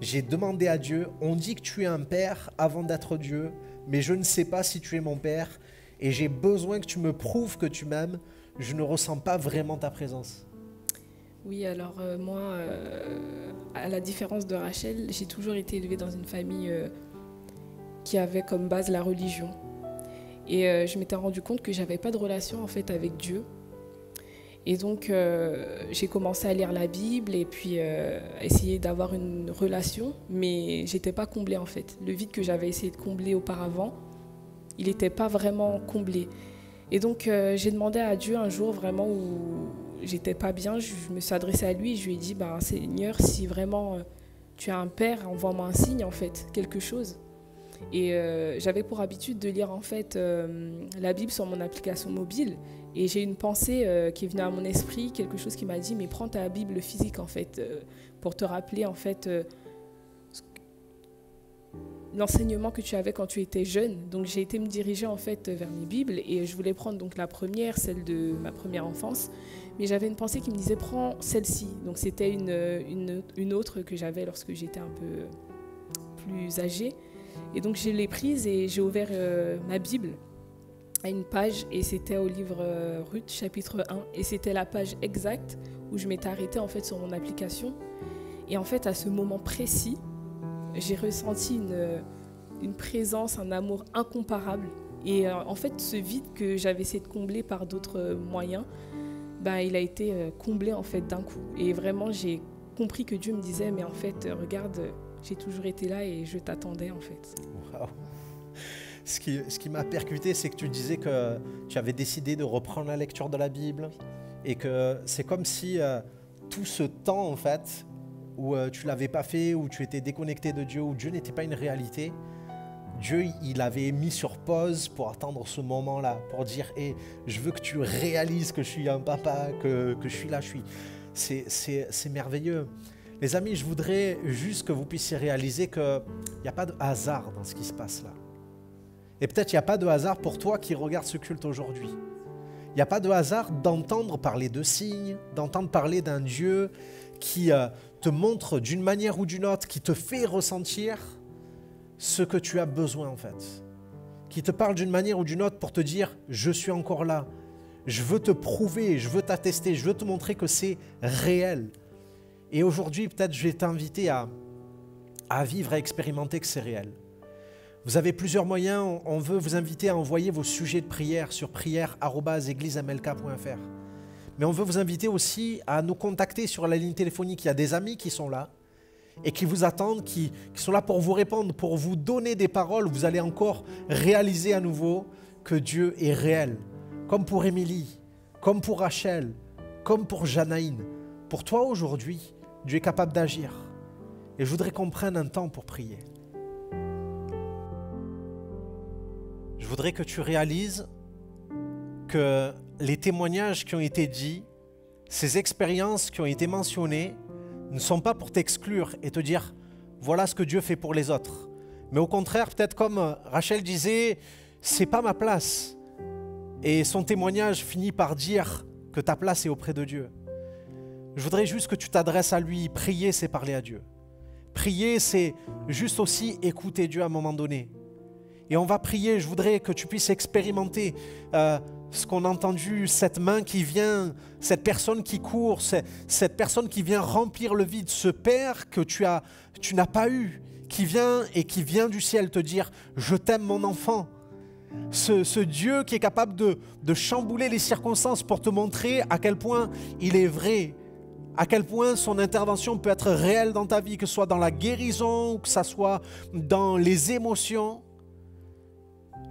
j'ai demandé à Dieu, on dit que tu es un père avant d'être Dieu, mais je ne sais pas si tu es mon père, et j'ai besoin que tu me prouves que tu m'aimes. Je ne ressens pas vraiment ta présence. Oui, alors moi, à la différence de Rachel, j'ai toujours été élevée dans une famille qui avait comme base la religion. Et je m'étais rendu compte que j'avais pas de relation en fait avec Dieu. Et donc j'ai commencé à lire la Bible et puis essayer d'avoir une relation, mais j'étais pas comblée en fait. Le vide que j'avais essayé de combler auparavant, il n'était pas vraiment comblé. Et donc j'ai demandé à Dieu un jour vraiment où j'étais pas bien, je me suis adressée à lui et je lui ai dit bah, Seigneur, si vraiment tu es un père, envoie-moi un signe en fait, quelque chose. Et j'avais pour habitude de lire en fait la Bible sur mon application mobile. Et j'ai une pensée qui est venue à mon esprit, quelque chose qui m'a dit mais prends ta Bible physique en fait pour te rappeler en fait l'enseignement que tu avais quand tu étais jeune. Donc j'ai été me diriger en fait vers mes Bibles et je voulais prendre donc la première, celle de ma première enfance. Mais j'avais une pensée qui me disait prends celle-ci. Donc c'était une autre que j'avais lorsque j'étais un peu plus âgée. Et donc je l'ai prise et j'ai ouvert ma Bible à une page et c'était au livre Ruth chapitre 1 et c'était la page exacte où je m'étais arrêtée en fait sur mon application et en fait à ce moment précis j'ai ressenti une présence, un amour incomparable et en fait ce vide que j'avais essayé de combler par d'autres moyens ben, il a été comblé en fait d'un coup et vraiment j'ai compris que Dieu me disait mais en fait regarde j'ai toujours été là et je t'attendais en fait. Wow. Ce qui m'a percuté, c'est que tu disais que tu avais décidé de reprendre la lecture de la Bible et que c'est comme si tout ce temps, en fait, où tu ne l'avais pas fait, où tu étais déconnecté de Dieu, où Dieu n'était pas une réalité, Dieu, il avait mis sur pause pour attendre ce moment-là, pour dire hey, je veux que tu réalises que je suis un papa, que je suis là, c'est merveilleux. Les amis, je voudrais juste que vous puissiez réaliser qu'il n'y a pas de hasard dans ce qui se passe là. Et peut-être il n'y a pas de hasard pour toi qui regarde ce culte aujourd'hui. Il n'y a pas de hasard d'entendre parler de signes, d'entendre parler d'un Dieu qui te montre d'une manière ou d'une autre, qui te fait ressentir ce que tu as besoin en fait. Qui te parle d'une manière ou d'une autre pour te dire « je suis encore là, je veux te prouver, je veux t'attester, je veux te montrer que c'est réel ». Et aujourd'hui, peut-être je vais t'inviter à vivre, à expérimenter que c'est réel. Vous avez plusieurs moyens. On veut vous inviter à envoyer vos sujets de prière sur prière@églisemlk.fr. Mais on veut vous inviter aussi à nous contacter sur la ligne téléphonique. Il y a des amis qui sont là et qui vous attendent, qui sont là pour vous répondre, pour vous donner des paroles. Vous allez encore réaliser à nouveau que Dieu est réel. Comme pour Émilie, comme pour Rachel, comme pour Janaïne. Pour toi aujourd'hui, Dieu est capable d'agir. Et je voudrais qu'on prenne un temps pour prier. Je voudrais que tu réalises que les témoignages qui ont été dits, ces expériences qui ont été mentionnées, ne sont pas pour t'exclure et te dire « voilà ce que Dieu fait pour les autres ». Mais au contraire, peut-être comme Rachel disait, c'est pas ma place. Et son témoignage finit par dire que ta place est auprès de Dieu. Je voudrais juste que tu t'adresses à lui. Prier, c'est parler à Dieu. Prier, c'est juste aussi écouter Dieu à un moment donné. Et on va prier, je voudrais que tu puisses expérimenter ce qu'on a entendu, cette main qui vient, cette personne qui court, cette personne qui vient remplir le vide, ce Père que tu n'as pas eu, qui vient et qui vient du ciel te dire « Je t'aime mon enfant ». Ce Dieu qui est capable de chambouler les circonstances pour te montrer à quel point il est vrai, à quel point son intervention peut être réelle dans ta vie, que ce soit dans la guérison, que ce soit dans les émotions.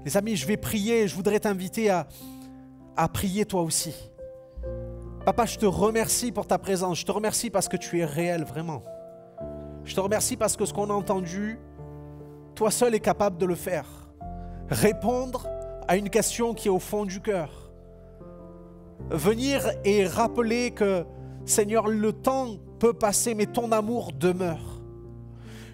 Les amis, je vais prier, je voudrais t'inviter à prier toi aussi. Papa, je te remercie pour ta présence, je te remercie parce que tu es réel, vraiment. Je te remercie parce que ce qu'on a entendu, toi seul es capable de le faire. Répondre à une question qui est au fond du cœur. Venir et rappeler que, Seigneur, le temps peut passer, mais ton amour demeure.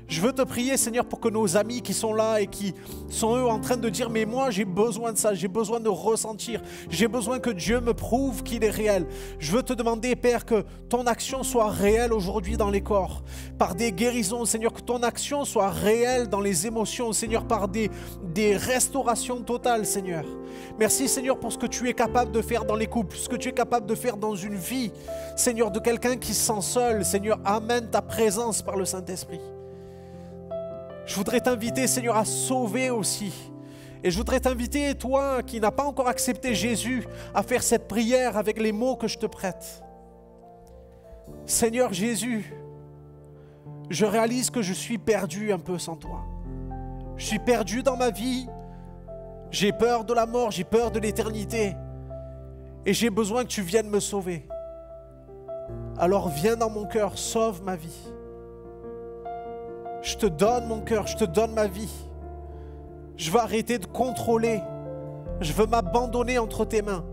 Je veux te prier, Seigneur, pour que nos amis qui sont là et qui sont eux en train de dire « mais moi j'ai besoin de ça, j'ai besoin de ressentir, j'ai besoin que Dieu me prouve qu'il est réel ». Je veux te demander, Père, que ton action soit réelle aujourd'hui dans les corps, par des guérisons, Seigneur, que ton action soit réelle dans les émotions, Seigneur, par des restaurations totales, Seigneur. Merci, Seigneur, pour ce que tu es capable de faire dans les couples, ce que tu es capable de faire dans une vie, Seigneur, de quelqu'un qui se sent seul. Seigneur, amène ta présence par le Saint-Esprit. Je voudrais t'inviter, Seigneur, à sauver aussi. Et je voudrais t'inviter, toi qui n'as pas encore accepté Jésus, à faire cette prière avec les mots que je te prête. Seigneur Jésus, je réalise que je suis perdu un peu sans toi. Je suis perdu dans ma vie. J'ai peur de la mort, j'ai peur de l'éternité. Et j'ai besoin que tu viennes me sauver. Alors viens dans mon cœur, sauve ma vie. Je te donne mon cœur, je te donne ma vie. Je veux arrêter de contrôler. Je veux m'abandonner entre tes mains.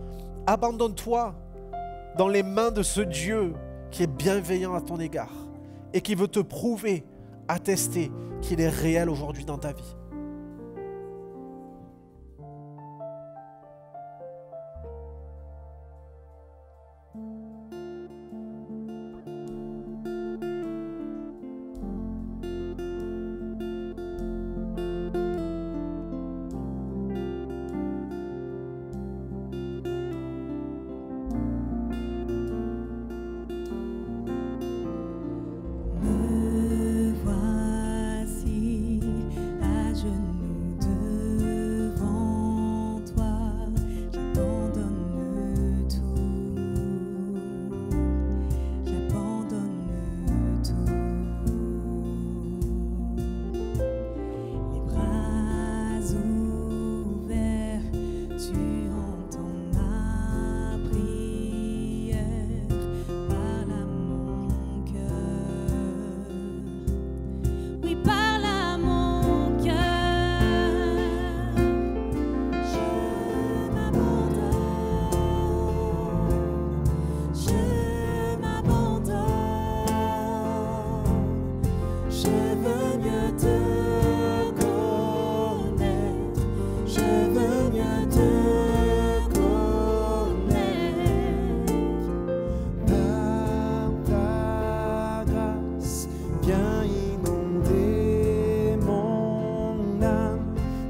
Abandonne-toi dans les mains de ce Dieu qui est bienveillant à ton égard et qui veut te prouver, attester qu'il est réel aujourd'hui dans ta vie.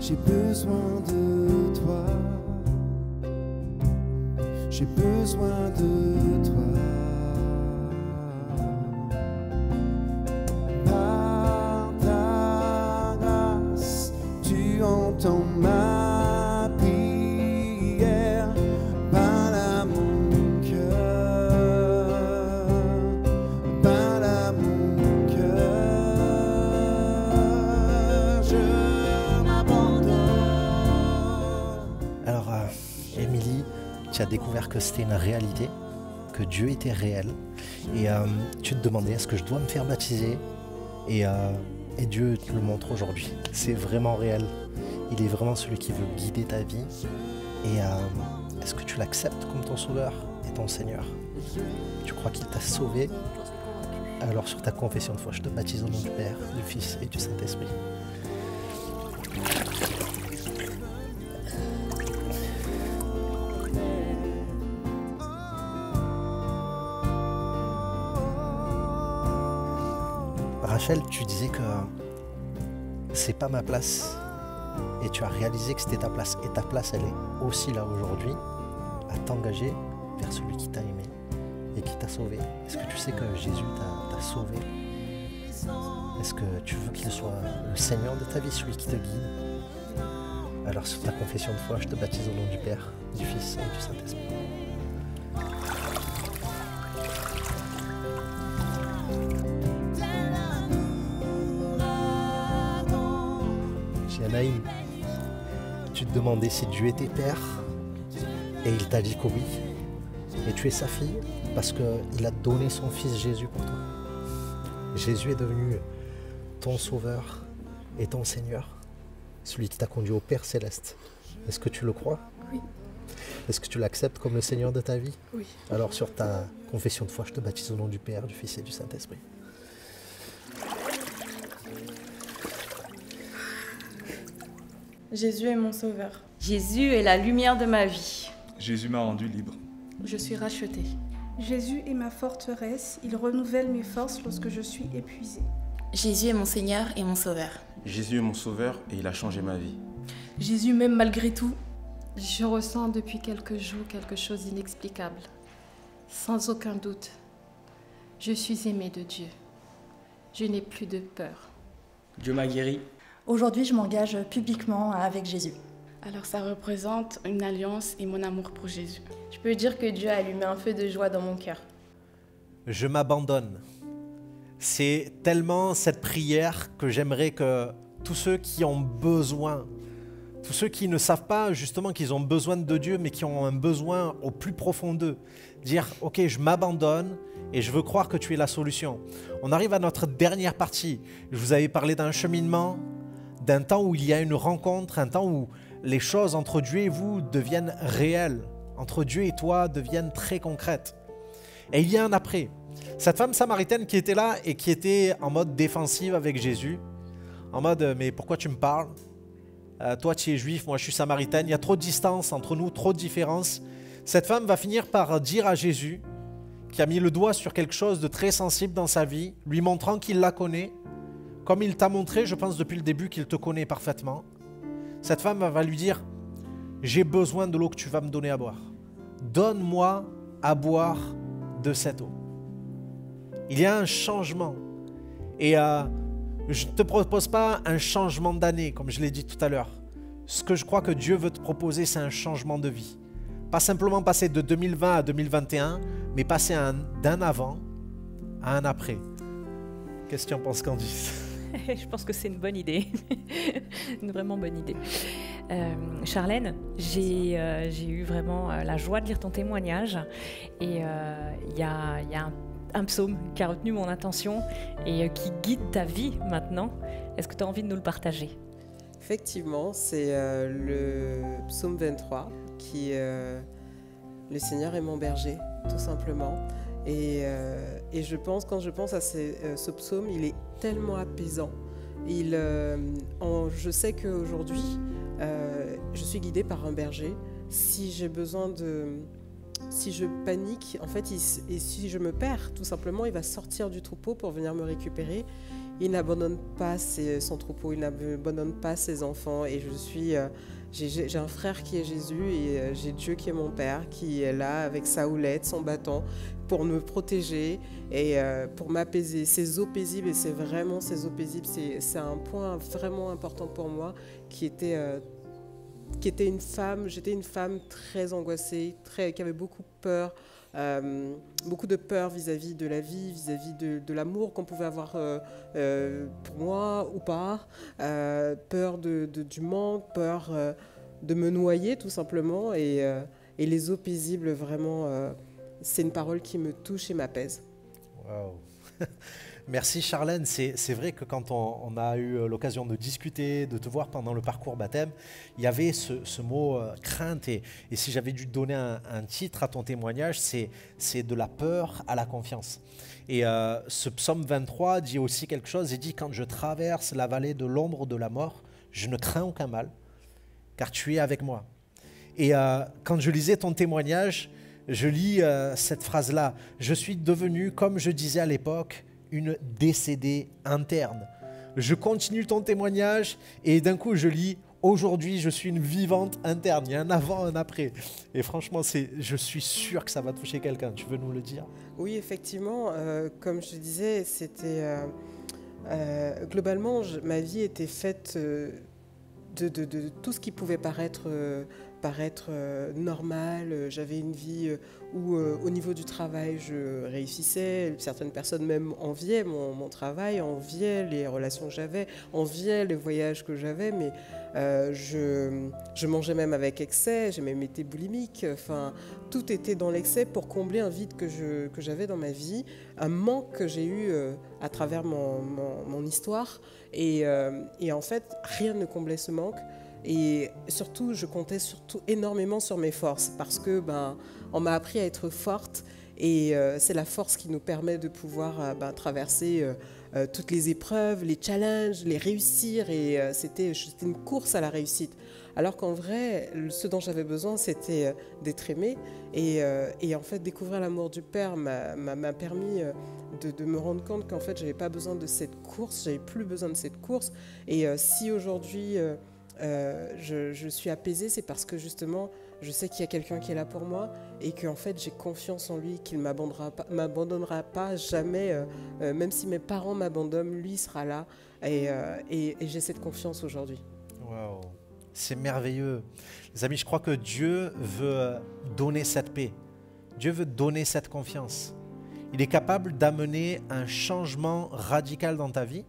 J'ai besoin de toi. J'ai besoin de toi. Par ta grâce, tu entends ma prière. Parle à mon cœur. Parle à mon cœur. Je m'abandonne. Alors, Émilie, tu as découvert que c'était une réalité, que Dieu était réel. Et tu te demandais, est-ce que je dois me faire baptiser? Et Dieu te le montre aujourd'hui. C'est vraiment réel. Il est vraiment celui qui veut guider ta vie. Et est-ce que tu l'acceptes comme ton sauveur et ton Seigneur? Tu crois qu'il t'a sauvé? Alors sur ta confession de foi, je te baptise au nom du Père, du Fils et du Saint-Esprit. Rachel, tu disais que c'est pas ma place et tu as réalisé que c'était ta place. Et ta place, elle est aussi là aujourd'hui à t'engager vers celui qui t'a aimé et qui t'a sauvé. Est-ce que tu sais que Jésus t'a sauvé? Est-ce que tu veux qu'il soit le Seigneur de ta vie, celui qui te guide? Alors sur ta confession de foi, je te baptise au nom du Père, du Fils et du Saint-Esprit. Naïm, tu te demandais si Dieu était père et il t'a dit que oui. Et tu es sa fille parce qu'il a donné son fils Jésus pour toi. Jésus est devenu ton sauveur et ton Seigneur, celui qui t'a conduit au Père céleste. Est-ce que tu le crois? Oui. Est-ce que tu l'acceptes comme le Seigneur de ta vie? Oui. Alors sur ta confession de foi, je te baptise au nom du Père, du Fils et du Saint-Esprit. Jésus est mon sauveur. Jésus est la lumière de ma vie. Jésus m'a rendu libre. Je suis rachetée. Jésus est ma forteresse, il renouvelle mes forces lorsque je suis épuisée. Jésus est mon Seigneur et mon Sauveur. Jésus est mon sauveur et il a changé ma vie. Jésus m'aime malgré tout. Je ressens depuis quelques jours quelque chose d'inexplicable. Sans aucun doute, je suis aimée de Dieu. Je n'ai plus de peur. Dieu m'a guéri. Aujourd'hui, je m'engage publiquement avec Jésus. Alors ça représente une alliance et mon amour pour Jésus. Je peux dire que Dieu a allumé un feu de joie dans mon cœur. Je m'abandonne. C'est tellement cette prière que j'aimerais que tous ceux qui ont besoin, tous ceux qui ne savent pas justement qu'ils ont besoin de Dieu, mais qui ont un besoin au plus profond d'eux, dire « Ok, je m'abandonne et je veux croire que tu es la solution ». On arrive à notre dernière partie. Je vous avais parlé d'un cheminement, d'un temps où il y a une rencontre, un temps où les choses entre Dieu et vous deviennent réelles, entre Dieu et toi deviennent très concrètes. Et il y a un après. Cette femme samaritaine qui était là et qui était en mode défensive avec Jésus, en mode « mais pourquoi tu me parles ? Toi tu es juif, moi je suis samaritaine, il y a trop de distance entre nous, trop de différence. » Cette femme va finir par dire à Jésus, qui a mis le doigt sur quelque chose de très sensible dans sa vie, lui montrant qu'il la connaît, comme il t'a montré, je pense depuis le début, qu'il te connaît parfaitement. Cette femme va lui dire « J'ai besoin de l'eau que tu vas me donner à boire. Donne-moi à boire de cette eau. » Il y a un changement. Et je ne te propose pas un changement d'année, comme je l'ai dit tout à l'heure. Ce que je crois que Dieu veut te proposer, c'est un changement de vie. Pas simplement passer de 2020 à 2021, mais passer d'un avant à un après. Qu'est-ce que tu en penses, Candice ? Je pense que c'est une bonne idée, une vraiment bonne idée. Charlène, j'ai eu vraiment la joie de lire ton témoignage et il y a un psaume qui a retenu mon attention et qui guide ta vie maintenant. Est-ce que tu as envie de nous le partager ? Effectivement, c'est le psaume 23 qui le Seigneur est mon berger, tout simplement. Et quand je pense à ce psaume, il est tellement apaisant. Je sais qu'aujourd'hui, je suis guidée par un berger. Si j'ai besoin si je panique, en fait, et si je me perds, tout simplement, il va sortir du troupeau pour venir me récupérer. Il n'abandonne pas son troupeau, il n'abandonne pas ses enfants. Et j'ai un frère qui est Jésus et j'ai Dieu qui est mon père, qui est là avec sa houlette, son bâton, pour me protéger et pour m'apaiser. Ces eaux paisibles, et c'est vraiment ces eaux paisibles, c'est un point vraiment important pour moi, qui était une femme. J'étais une femme très angoissée, qui avait beaucoup de peur vis-à-vis de la vie, vis-à-vis de l'amour qu'on pouvait avoir pour moi ou pas, peur du manque, peur de me noyer tout simplement, et les eaux paisibles, vraiment, c'est une parole qui me touche et m'apaise. Waouh. Merci Charlène, c'est vrai que quand on a eu l'occasion de discuter, de te voir pendant le parcours baptême, il y avait ce mot crainte et si j'avais dû donner un titre à ton témoignage, c'est de la peur à la confiance. Et ce psaume 23 dit aussi quelque chose, il dit « Quand je traverse la vallée de l'ombre de la mort, je ne crains aucun mal, car tu es avec moi. » Et quand je lisais ton témoignage, je lis cette phrase-là, « Je suis devenu, comme je disais à l'époque, une décédée interne. » Je continue ton témoignage et d'un coup je lis « Aujourd'hui, je suis une vivante interne. » Il y a un avant, un après. Et franchement, je suis sûr que ça va toucher quelqu'un. Tu veux nous le dire ? Oui, effectivement. Comme je disais, c'était globalement, ma vie était faite de tout ce qui pouvait paraître normal. J'avais une vie où, au niveau du travail, je réussissais. Certaines personnes même enviaient mon travail, enviaient les relations que j'avais, enviaient les voyages que j'avais. Mais je mangeais même avec excès, j'ai même été boulimique. Enfin, tout était dans l'excès pour combler un vide que j'avais dans ma vie, un manque que j'ai eu à travers mon histoire. Et en fait, rien ne comblait ce manque. Et surtout, je comptais énormément sur mes forces parce que on m'a appris à être forte et c'est la force qui nous permet de pouvoir traverser toutes les épreuves, les challenges, les réussir et c'était une course à la réussite. Alors qu'en vrai, ce dont j'avais besoin, c'était d'être aimée et en fait, découvrir l'amour du Père m'a permis de me rendre compte qu'en fait, j'avais pas besoin de cette course, j'avais plus besoin de cette course et si aujourd'hui je suis apaisée, c'est parce que justement je sais qu'il y a quelqu'un qui est là pour moi et qu'en fait j'ai confiance en lui, qu'il ne m'abandonnera pas jamais, même si mes parents m'abandonnent, lui sera là et j'ai cette confiance aujourd'hui. Waouh, c'est merveilleux. Les amis, je crois que Dieu veut donner cette paix, Dieu veut donner cette confiance. Il est capable d'amener un changement radical dans ta vie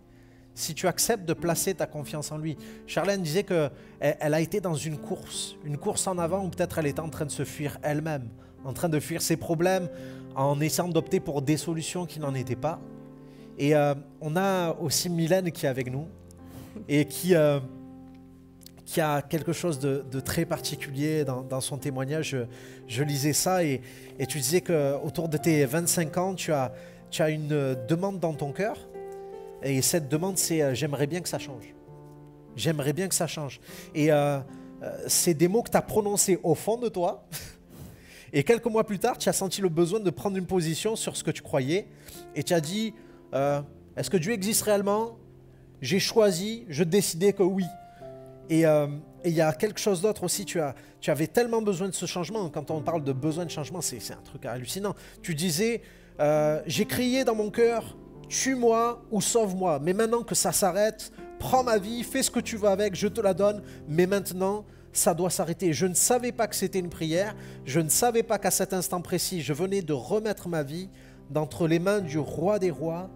si tu acceptes de placer ta confiance en lui. Charlène disait qu'elle a été dans une course en avant où peut-être elle était en train de se fuir elle-même, en train de fuir ses problèmes, en essayant d'opter pour des solutions qui n'en étaient pas. Et on a aussi Mylène qui est avec nous et qui a quelque chose de très particulier dans son témoignage. Je lisais ça et tu disais qu'autour de tes 25 ans, tu as une demande dans ton cœur. Et cette demande, c'est « j'aimerais bien que ça change ». J'aimerais bien que ça change. Et c'est des mots que tu as prononcés au fond de toi. Et quelques mois plus tard, tu as senti le besoin de prendre une position sur ce que tu croyais. Et tu as dit est-ce que Dieu existe réellement ? J'ai choisi, je décidais que oui. Et il y a quelque chose d'autre aussi. Tu avais tellement besoin de ce changement. Quand on parle de besoin de changement, c'est un truc hallucinant. Tu disais j'ai crié dans mon cœur, tue-moi ou sauve-moi, mais maintenant que ça s'arrête, prends ma vie, fais ce que tu veux avec, je te la donne, mais maintenant, ça doit s'arrêter. Je ne savais pas que c'était une prière, je ne savais pas qu'à cet instant précis, je venais de remettre ma vie d'entre les mains du roi des rois,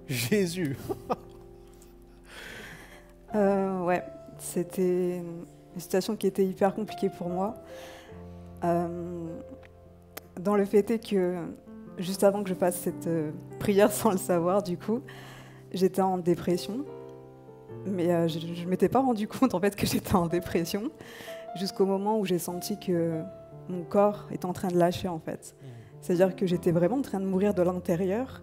Jésus. Ouais, c'était une situation qui était hyper compliquée pour moi. Dans le fait est que juste avant que je fasse cette prière sans le savoir, du coup, j'étais en dépression. Mais je ne m'étais pas rendu compte en fait que j'étais en dépression jusqu'au moment où j'ai senti que mon corps était en train de lâcher en fait. C'est-à-dire que j'étais vraiment en train de mourir de l'intérieur.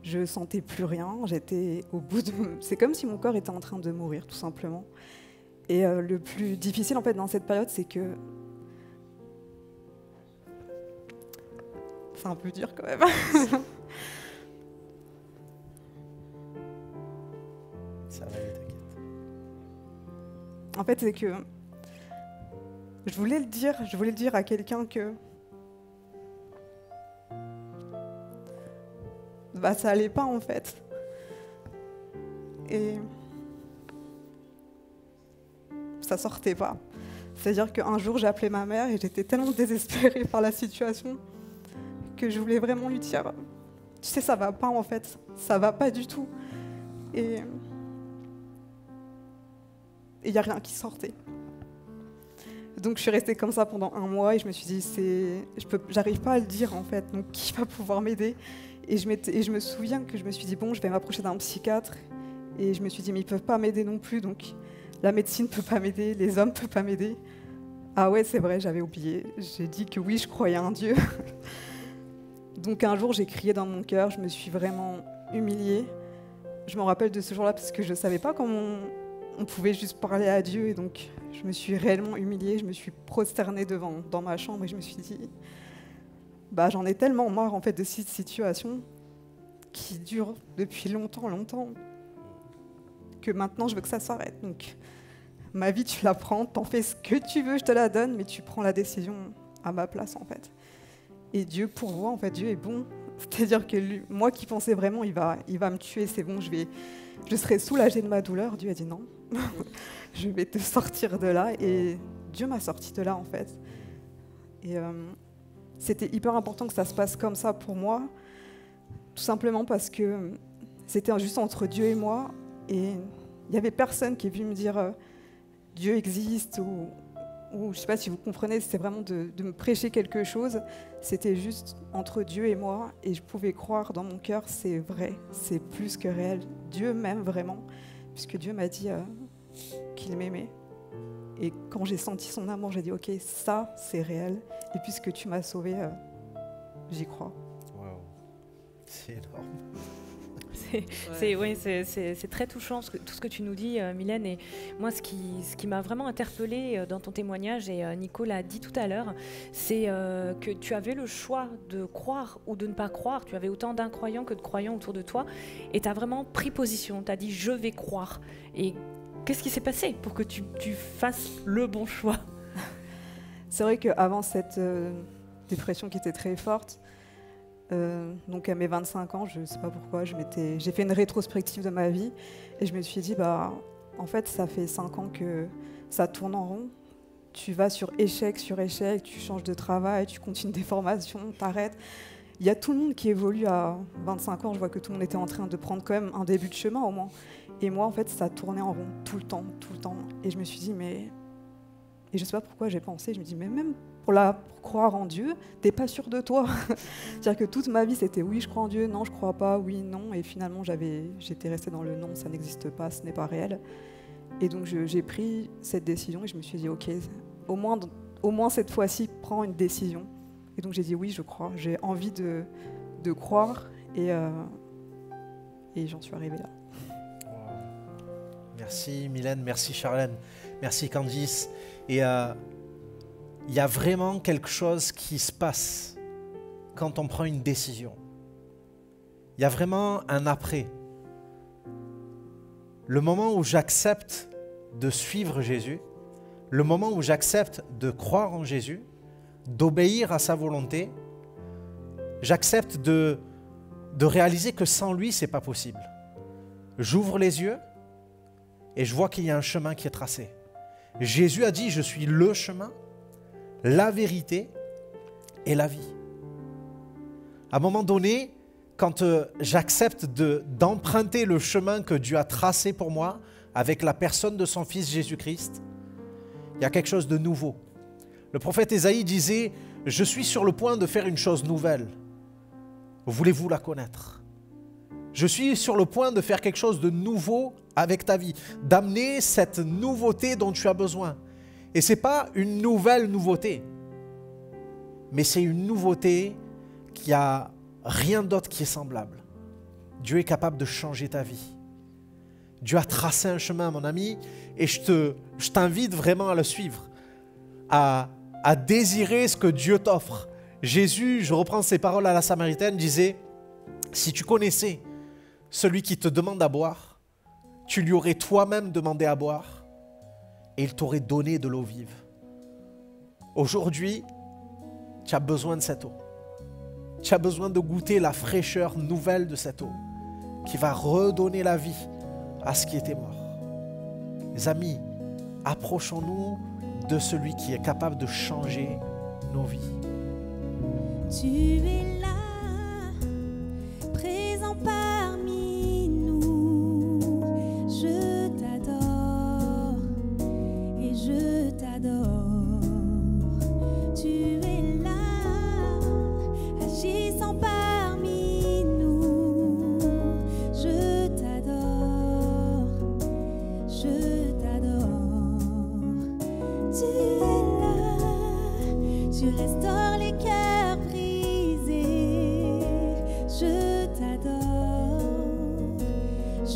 Je sentais plus rien. J'étais au bout de... C'est comme si mon corps était en train de mourir tout simplement. Et le plus difficile en fait dans cette période, c'est que c'est un peu dur quand même. Ça va aller, t'inquiète. En fait, c'est que je voulais le dire à quelqu'un que ça allait pas en fait. Et ça sortait pas. C'est-à-dire qu'un jour, j'ai appelé ma mère et j'étais tellement désespérée par la situation que je voulais vraiment lui dire « Tu sais, ça va pas en fait, ça va pas du tout. » Et il n'y a rien qui sortait. Donc je suis restée comme ça pendant 1 mois et je me suis dit, j'arrive pas à le dire en fait, donc qui va pouvoir m'aider? Et je me souviens que je me suis dit, bon, je vais m'approcher d'un psychiatre. Et je me suis dit, mais ils peuvent pas m'aider non plus, donc la médecine peut pas m'aider, les hommes peuvent pas m'aider. Ah ouais, c'est vrai, j'avais oublié. J'ai dit que oui, je croyais en Dieu. Donc un jour, j'ai crié dans mon cœur, je me suis vraiment humiliée. Je me rappelle de ce jour-là parce que je ne savais pas comment on pouvait juste parler à Dieu. Et donc, je me suis réellement humiliée, je me suis prosternée dans ma chambre et je me suis dit, j'en ai tellement marre en fait de cette situation qui dure depuis longtemps, que maintenant, je veux que ça s'arrête. Donc, ma vie, tu la prends, t'en fais ce que tu veux, je te la donne, mais tu prends la décision à ma place en fait. Et Dieu pourvoit, en fait, Dieu est bon. C'est-à-dire que lui, moi qui pensais vraiment, il va me tuer, c'est bon, je serai soulagée de ma douleur. Dieu a dit non, je vais te sortir de là. Et Dieu m'a sortie de là, en fait. Et c'était hyper important que ça se passe comme ça pour moi, tout simplement parce que c'était juste entre Dieu et moi. Et il n'y avait personne qui est venu me dire Dieu existe ou je ne sais pas si vous comprenez, c'était vraiment de me prêcher quelque chose. C'était juste entre Dieu et moi et je pouvais croire dans mon cœur, c'est vrai, c'est plus que réel. Dieu m'aime vraiment, puisque Dieu m'a dit qu'il m'aimait. Et quand j'ai senti son amour, j'ai dit ok, ça c'est réel. Et puisque tu m'as sauvée, j'y crois. Wow. C'est énorme. C'est très touchant tout ce que tu nous dis, Mylène. Et moi, ce qui m'a vraiment interpellée dans ton témoignage, et Nico l'a dit tout à l'heure, c'est que tu avais le choix de croire ou de ne pas croire. Tu avais autant d'incroyants que de croyants autour de toi. Et tu as vraiment pris position. Tu as dit « je vais croire ». Et qu'est-ce qui s'est passé pour que tu fasses le bon choix? C'est vrai qu'avant cette dépression qui était très forte, donc à mes 25 ans, je ne sais pas pourquoi, j'ai fait une rétrospective de ma vie et je me suis dit, en fait, ça fait 5 ans que ça tourne en rond. Tu vas sur échec, tu changes de travail, tu continues des formations, t'arrêtes. Il y a tout le monde qui évolue à 25 ans. Je vois que tout le monde était en train de prendre quand même un début de chemin au moins. Et moi, en fait, ça tournait en rond tout le temps. Et je me suis dit, Et je ne sais pas pourquoi j'ai pensé, je me dis, mais même pour croire en Dieu, t'es pas sûr de toi. C'est-à-dire que toute ma vie, c'était oui, je crois en Dieu, non, je crois pas, oui, non. Et finalement, j'étais restée dans le non, ça n'existe pas, ce n'est pas réel. Et donc, j'ai pris cette décision et je me suis dit, ok, au moins cette fois-ci, prends une décision. Et donc, j'ai dit oui, je crois, j'ai envie de croire et j'en suis arrivée là. Wow. Merci Mylène, merci Charlène, merci Candice. Et il y a vraiment quelque chose qui se passe quand on prend une décision. Il y a vraiment un après. Le moment où j'accepte de suivre Jésus, le moment où j'accepte de croire en Jésus, d'obéir à sa volonté, j'accepte de réaliser que sans lui, ce n'est pas possible. J'ouvre les yeux et je vois qu'il y a un chemin qui est tracé. Jésus a dit, je suis le chemin, la vérité et la vie. À un moment donné, quand j'accepte d'emprunter le chemin que Dieu a tracé pour moi avec la personne de son Fils Jésus-Christ, il y a quelque chose de nouveau. Le prophète Ésaïe disait, je suis sur le point de faire une chose nouvelle. Voulez-vous la connaître? Je suis sur le point de faire quelque chose de nouveau avec ta vie, d'amener cette nouveauté dont tu as besoin. Et ce n'est pas une nouvelle nouveauté, mais c'est une nouveauté qui a rien d'autre qui est semblable. Dieu est capable de changer ta vie. Dieu a tracé un chemin, mon ami, et je t'invite vraiment à le suivre, à désirer ce que Dieu t'offre. Jésus, je reprends ses paroles à la Samaritaine, disait, si tu connaissais celui qui te demande à boire, tu lui aurais toi-même demandé à boire et il t'aurait donné de l'eau vive. Aujourd'hui, tu as besoin de cette eau. Tu as besoin de goûter la fraîcheur nouvelle de cette eau qui va redonner la vie à ce qui était mort. Les amis, approchons-nous de celui qui est capable de changer nos vies. Tu es là, présent parmi nous. Je t'adore et je t'adore.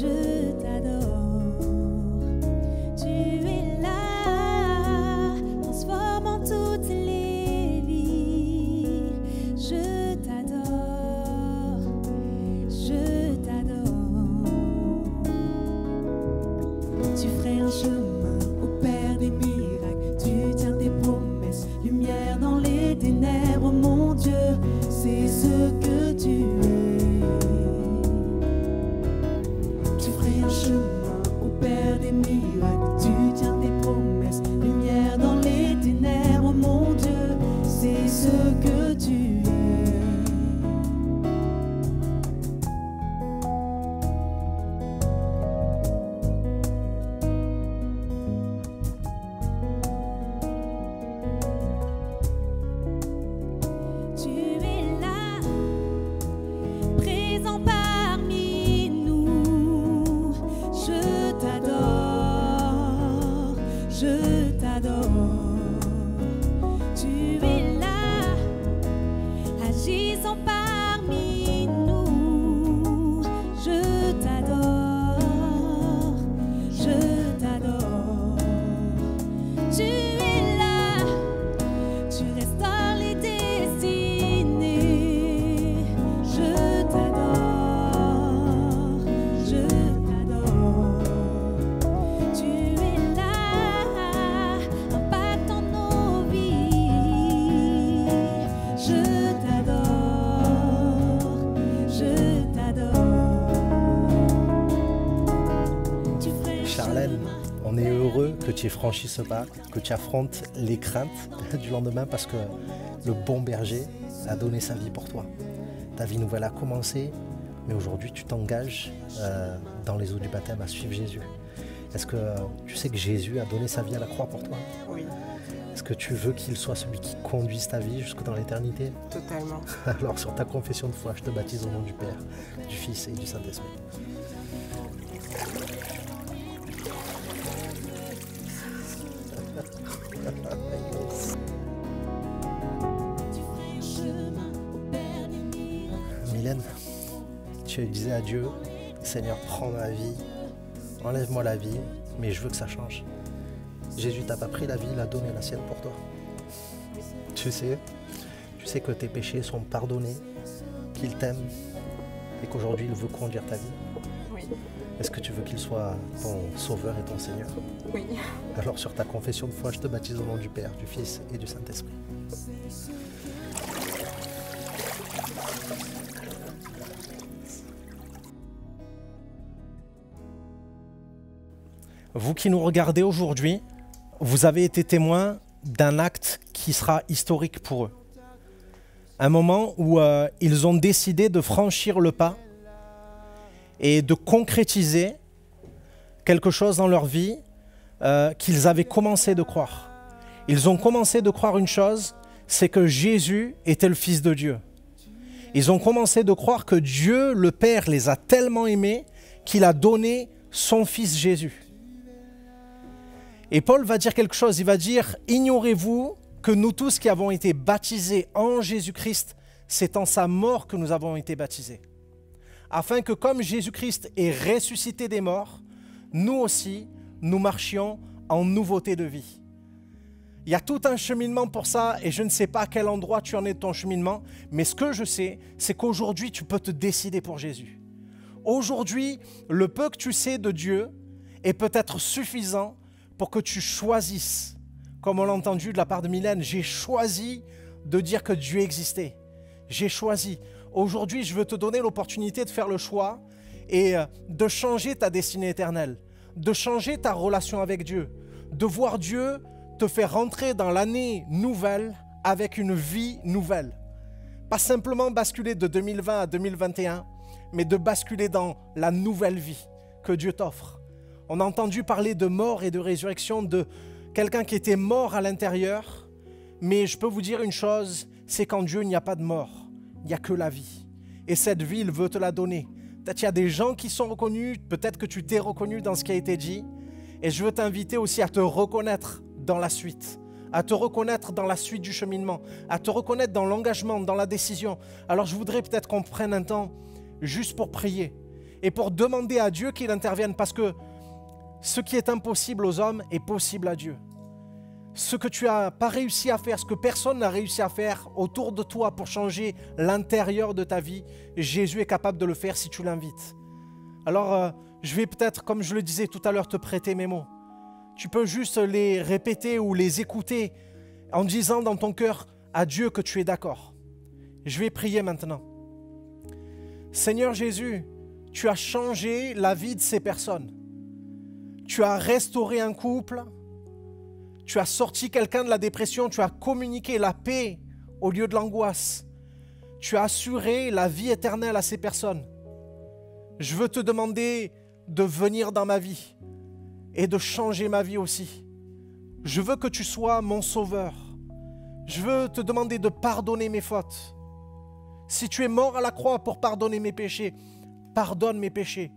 je t'adore. Tu es là, transformant toutes les vies. Je t'adore, je t'adore. Tu ferais un chemin au Père des miracles. Tu tiens tes promesses, lumière dans les ténèbres. Mon Dieu, c'est ce que tu es. Tu ferais un chemin au Père des miracles. Tu tiens tes promesses, lumière dans les ténèbres. Mon Dieu, c'est ce que tu es. Tu es là, présent parmi nous. Je t'adore, je t'adore. Tu es là, agissant parmi nous. Je t'adore, je t'adore. Tu es là, tu restaures les destinées. Je t'adore, je t'adore. Tu es là, impactant nos vies. Je t'adore, je t'adore. Tu ferais un Charlène, on est heureux que tu aies franchi ce pas, que tu affrontes les craintes du lendemain parce que le bon berger a donné sa vie pour toi. Ta vie nouvelle a commencé, mais aujourd'hui tu t'engages dans les eaux du baptême à suivre Jésus. Est-ce que tu sais que Jésus a donné sa vie à la croix pour toi? Oui, Est-ce que tu veux qu'il soit celui qui conduise ta vie jusque dans l'éternité? totalement. Alors sur ta confession de foi, je te baptise au nom du Père, du Fils et du Saint-Esprit. Mylène, tu disais à Dieu, Seigneur, prends ma vie, enlève-moi la vie, mais je veux que ça change. Jésus t'a pas pris la vie, il a donné la sienne pour toi. Tu sais que tes péchés sont pardonnés, qu'il t'aime et qu'aujourd'hui il veut conduire ta vie. Oui. Est-ce que tu veux qu'il soit ton sauveur et ton Seigneur? Oui. Alors sur ta confession de foi, je te baptise au nom du Père, du Fils et du Saint-Esprit. Vous qui nous regardez aujourd'hui, vous avez été témoin d'un acte qui sera historique pour eux. Un moment où ils ont décidé de franchir le pas et de concrétiser quelque chose dans leur vie qu'ils avaient commencé de croire. Ils ont commencé de croire une chose, c'est que Jésus était le Fils de Dieu. Ils ont commencé de croire que Dieu, le Père, les a tellement aimés qu'il a donné son Fils Jésus. Et Paul va dire quelque chose, il va dire « Ignorez-vous que nous tous qui avons été baptisés en Jésus-Christ, c'est en sa mort que nous avons été baptisés. Afin que comme Jésus-Christ est ressuscité des morts, nous aussi, nous marchions en nouveauté de vie. » Il y a tout un cheminement pour ça et je ne sais pas à quel endroit tu en es de ton cheminement, mais ce que je sais, c'est qu'aujourd'hui, tu peux te décider pour Jésus. Aujourd'hui, le peu que tu sais de Dieu est peut-être suffisant pour que tu choisisses, comme on l'a entendu de la part de Mylène, j'ai choisi de dire que Dieu existait. J'ai choisi. Aujourd'hui, je veux te donner l'opportunité de faire le choix et de changer ta destinée éternelle, de changer ta relation avec Dieu, de voir Dieu te faire rentrer dans l'année nouvelle avec une vie nouvelle. Pas simplement basculer de 2020 à 2021, mais de basculer dans la nouvelle vie que Dieu t'offre. On a entendu parler de mort et de résurrection de quelqu'un qui était mort à l'intérieur, mais je peux vous dire une chose, c'est qu'en Dieu, il n'y a pas de mort, il n'y a que la vie. Et cette vie, il veut te la donner. Peut-être qu'il y a des gens qui sont reconnus, peut-être que tu t'es reconnu dans ce qui a été dit, et je veux t'inviter aussi à te reconnaître dans la suite, à te reconnaître dans la suite du cheminement, à te reconnaître dans l'engagement, dans la décision. Alors je voudrais peut-être qu'on prenne un temps juste pour prier et pour demander à Dieu qu'il intervienne, parce que ce qui est impossible aux hommes est possible à Dieu. Ce que tu n'as pas réussi à faire, ce que personne n'a réussi à faire autour de toi pour changer l'intérieur de ta vie, Jésus est capable de le faire si tu l'invites. Alors, je vais peut-être, comme je le disais tout à l'heure, te prêter mes mots. Tu peux juste les répéter ou les écouter en disant dans ton cœur à Dieu que tu es d'accord. Je vais prier maintenant. Seigneur Jésus, tu as changé la vie de ces personnes. Tu as restauré un couple. Tu as sorti quelqu'un de la dépression. Tu as communiqué la paix au lieu de l'angoisse. Tu as assuré la vie éternelle à ces personnes. Je veux te demander de venir dans ma vie et de changer ma vie aussi. Je veux que tu sois mon sauveur. Je veux te demander de pardonner mes fautes. Si tu es mort à la croix pour pardonner mes péchés, pardonne mes péchés.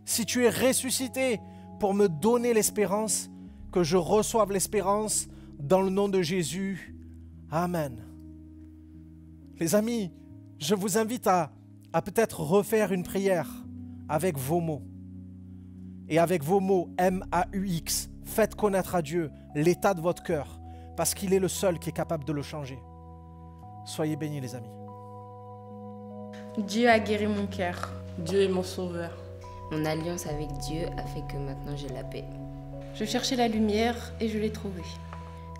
Si tu es ressuscité pour me donner l'espérance, que je reçoive l'espérance dans le nom de Jésus. Amen. Les amis, je vous invite à peut-être refaire une prière avec vos mots. Et avec vos mots, M-A-U-X, faites connaître à Dieu l'état de votre cœur, parce qu'il est le seul qui est capable de le changer. Soyez bénis les amis. Dieu a guéri mon cœur. Dieu est mon sauveur. Mon alliance avec Dieu a fait que maintenant j'ai la paix. Je cherchais la lumière et je l'ai trouvée.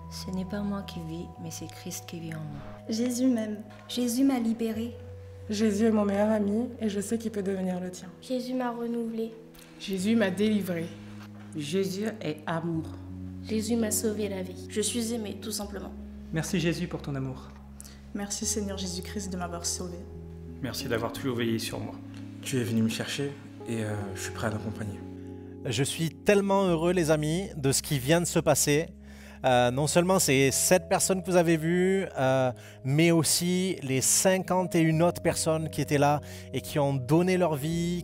Ce n'est pas moi qui vis, mais c'est Christ qui vit en moi. Jésus m'aime. Jésus m'a libérée. Jésus est mon meilleur ami et je sais qu'il peut devenir le tien. Jésus m'a renouvelée. Jésus m'a délivré. Jésus est amour. Jésus m'a sauvé la vie. Je suis aimée, tout simplement. Merci Jésus pour ton amour. Merci Seigneur Jésus-Christ de m'avoir sauvé. Merci d'avoir toujours veillé sur moi. Tu es venu me chercher et je suis prêt à t'accompagner. Je suis tellement heureux les amis de ce qui vient de se passer. Non seulement ces 7 personnes que vous avez vues, mais aussi les 51 autres personnes qui étaient là et qui ont donné leur vie,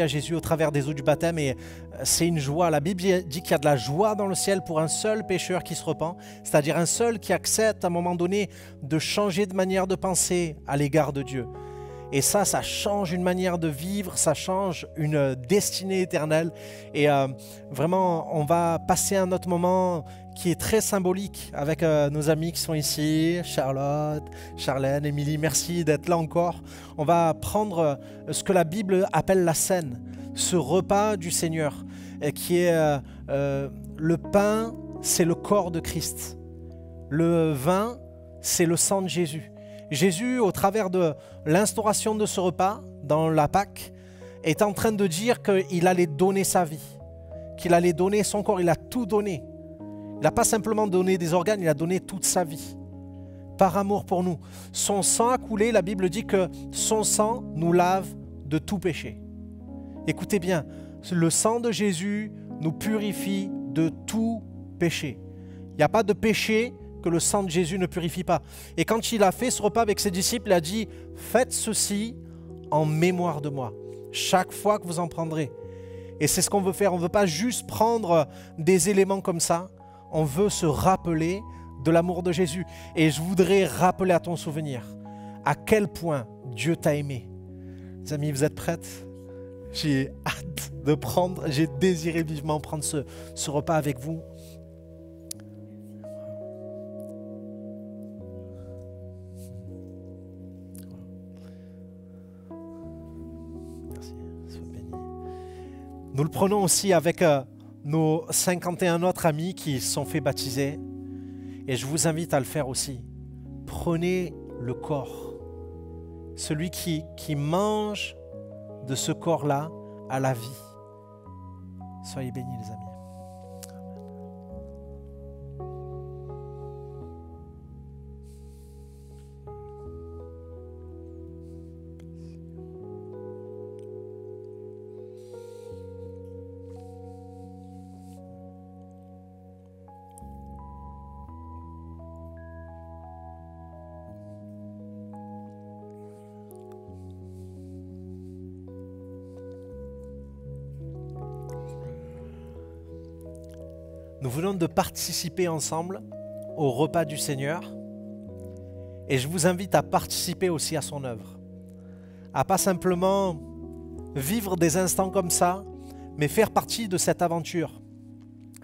à Jésus au travers des eaux du baptême. Et c'est une joie. La Bible dit qu'il y a de la joie dans le ciel pour un seul pécheur qui se repent, c'est-à-dire un seul qui accepte à un moment donné de changer de manière de penser à l'égard de Dieu. Et ça change une manière de vivre, ça change une destinée éternelle. Et vraiment, on va passer un autre moment qui est très symbolique avec nos amis qui sont ici, Charlotte, Charlène, Émilie, merci d'être là encore. On va prendre ce que la Bible appelle la scène, ce repas du Seigneur, qui est le pain, c'est le corps de Christ. Le vin, c'est le sang de Jésus. Jésus, au travers de l'instauration de ce repas, dans la Pâque, est en train de dire qu'il allait donner sa vie, qu'il allait donner son corps, il a tout donné. Il n'a pas simplement donné des organes, il a donné toute sa vie, par amour pour nous. Son sang a coulé, la Bible dit que son sang nous lave de tout péché. Écoutez bien, le sang de Jésus nous purifie de tout péché. Il n'y a pas de péché que le sang de Jésus ne purifie pas. Et quand il a fait ce repas avec ses disciples, il a dit « Faites ceci en mémoire de moi, chaque fois que vous en prendrez. » Et c'est ce qu'on veut faire. On ne veut pas juste prendre des éléments comme ça. On veut se rappeler de l'amour de Jésus. Et je voudrais rappeler à ton souvenir à quel point Dieu t'a aimé. Les amis, vous êtes prêtes? J'ai hâte de prendre, j'ai désiré vivement prendre ce repas avec vous. Nous le prenons aussi avec nos 51 autres amis qui se sont fait baptiser. Et je vous invite à le faire aussi. Prenez le corps. Celui qui mange de ce corps-là à la vie. Soyez bénis les amis. Nous venons de participer ensemble au repas du Seigneur et je vous invite à participer aussi à son œuvre. À pas simplement vivre des instants comme ça, mais faire partie de cette aventure.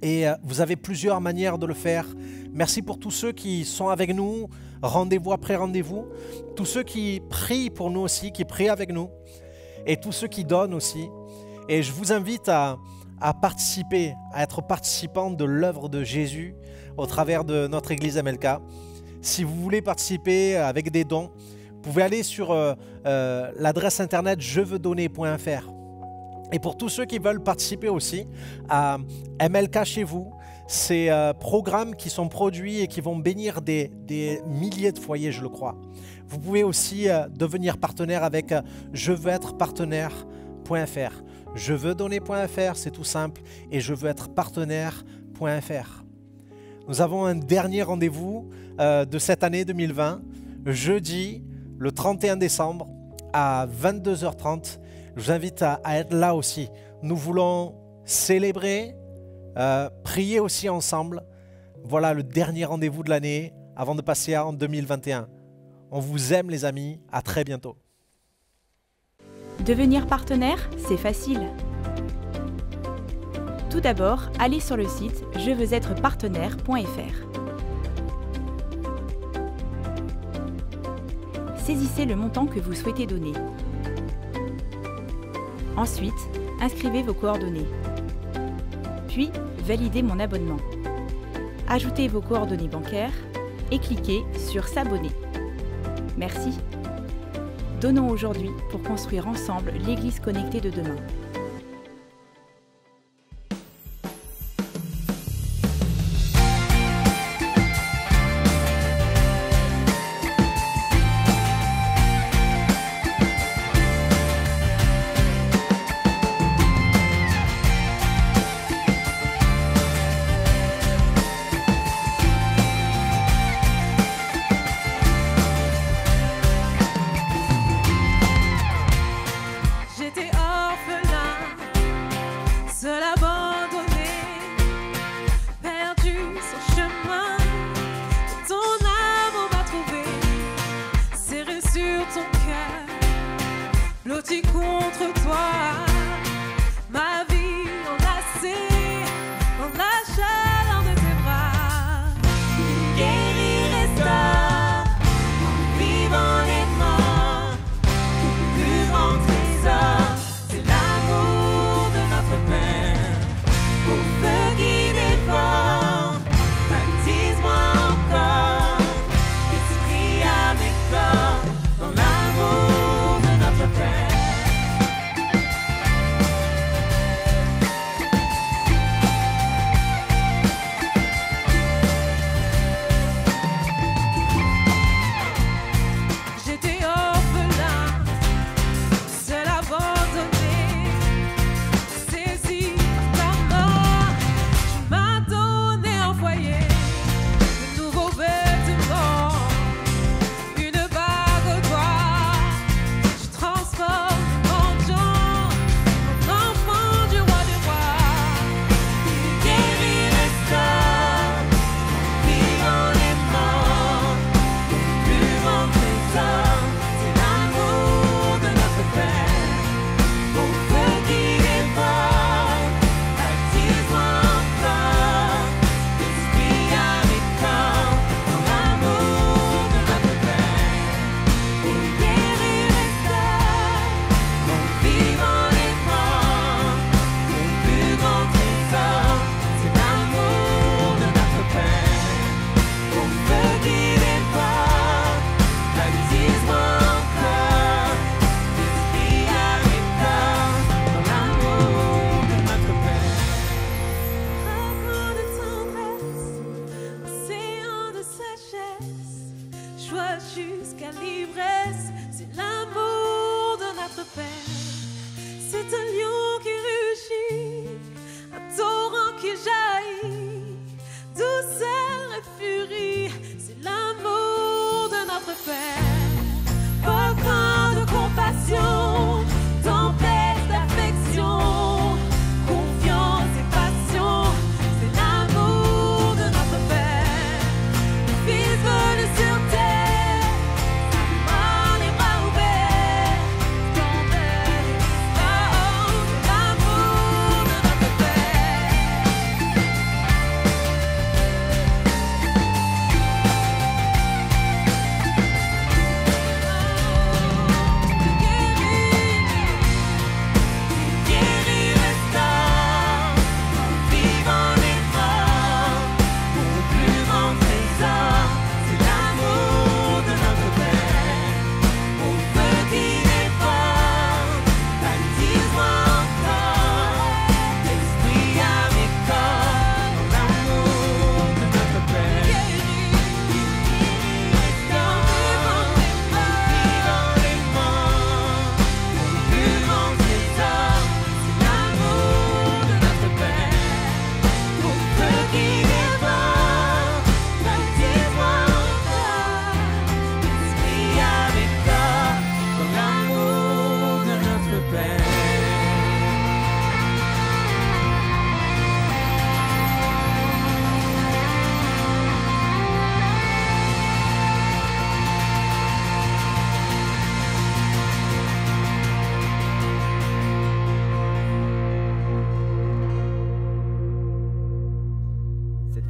Et vous avez plusieurs manières de le faire. Merci pour tous ceux qui sont avec nous, rendez-vous après rendez-vous, tous ceux qui prient pour nous aussi, qui prient avec nous, et tous ceux qui donnent aussi. Et je vous invite à participer, à être participant de l'œuvre de Jésus au travers de notre Église MLK. Si vous voulez participer avec des dons, vous pouvez aller sur l'adresse internet jeveusdonner.fr. Et pour tous ceux qui veulent participer aussi à MLK chez vous, ces programmes qui sont produits et qui vont bénir des milliers de foyers, je le crois. Vous pouvez aussi devenir partenaire avec jeveuxêtre-partenaire.fr. Jeveusdonner.fr, c'est tout simple, et jeveuxêtre-partenaire.fr. Nous avons un dernier rendez-vous de cette année 2020, jeudi, le 31 décembre, à 22h30. Je vous invite à être là aussi. Nous voulons célébrer, prier aussi ensemble. Voilà le dernier rendez-vous de l'année avant de passer en 2021. On vous aime les amis, à très bientôt. Devenir partenaire, c'est facile. Tout d'abord, allez sur le site jeveuxêtre-partenaire.fr. Saisissez le montant que vous souhaitez donner. Ensuite, inscrivez vos coordonnées. Puis, validez mon abonnement. Ajoutez vos coordonnées bancaires et cliquez sur S'abonner. Merci. Donnons aujourd'hui pour construire ensemble l'Église connectée de demain. J'étais orphelin.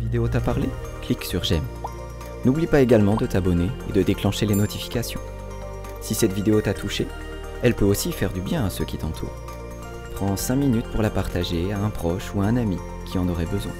vidéo t'a parlé? Clique sur j'aime. N'oublie pas également de t'abonner et de déclencher les notifications. Si cette vidéo t'a touché, elle peut aussi faire du bien à ceux qui t'entourent. Prends 5 minutes pour la partager à un proche ou à un ami qui en aurait besoin.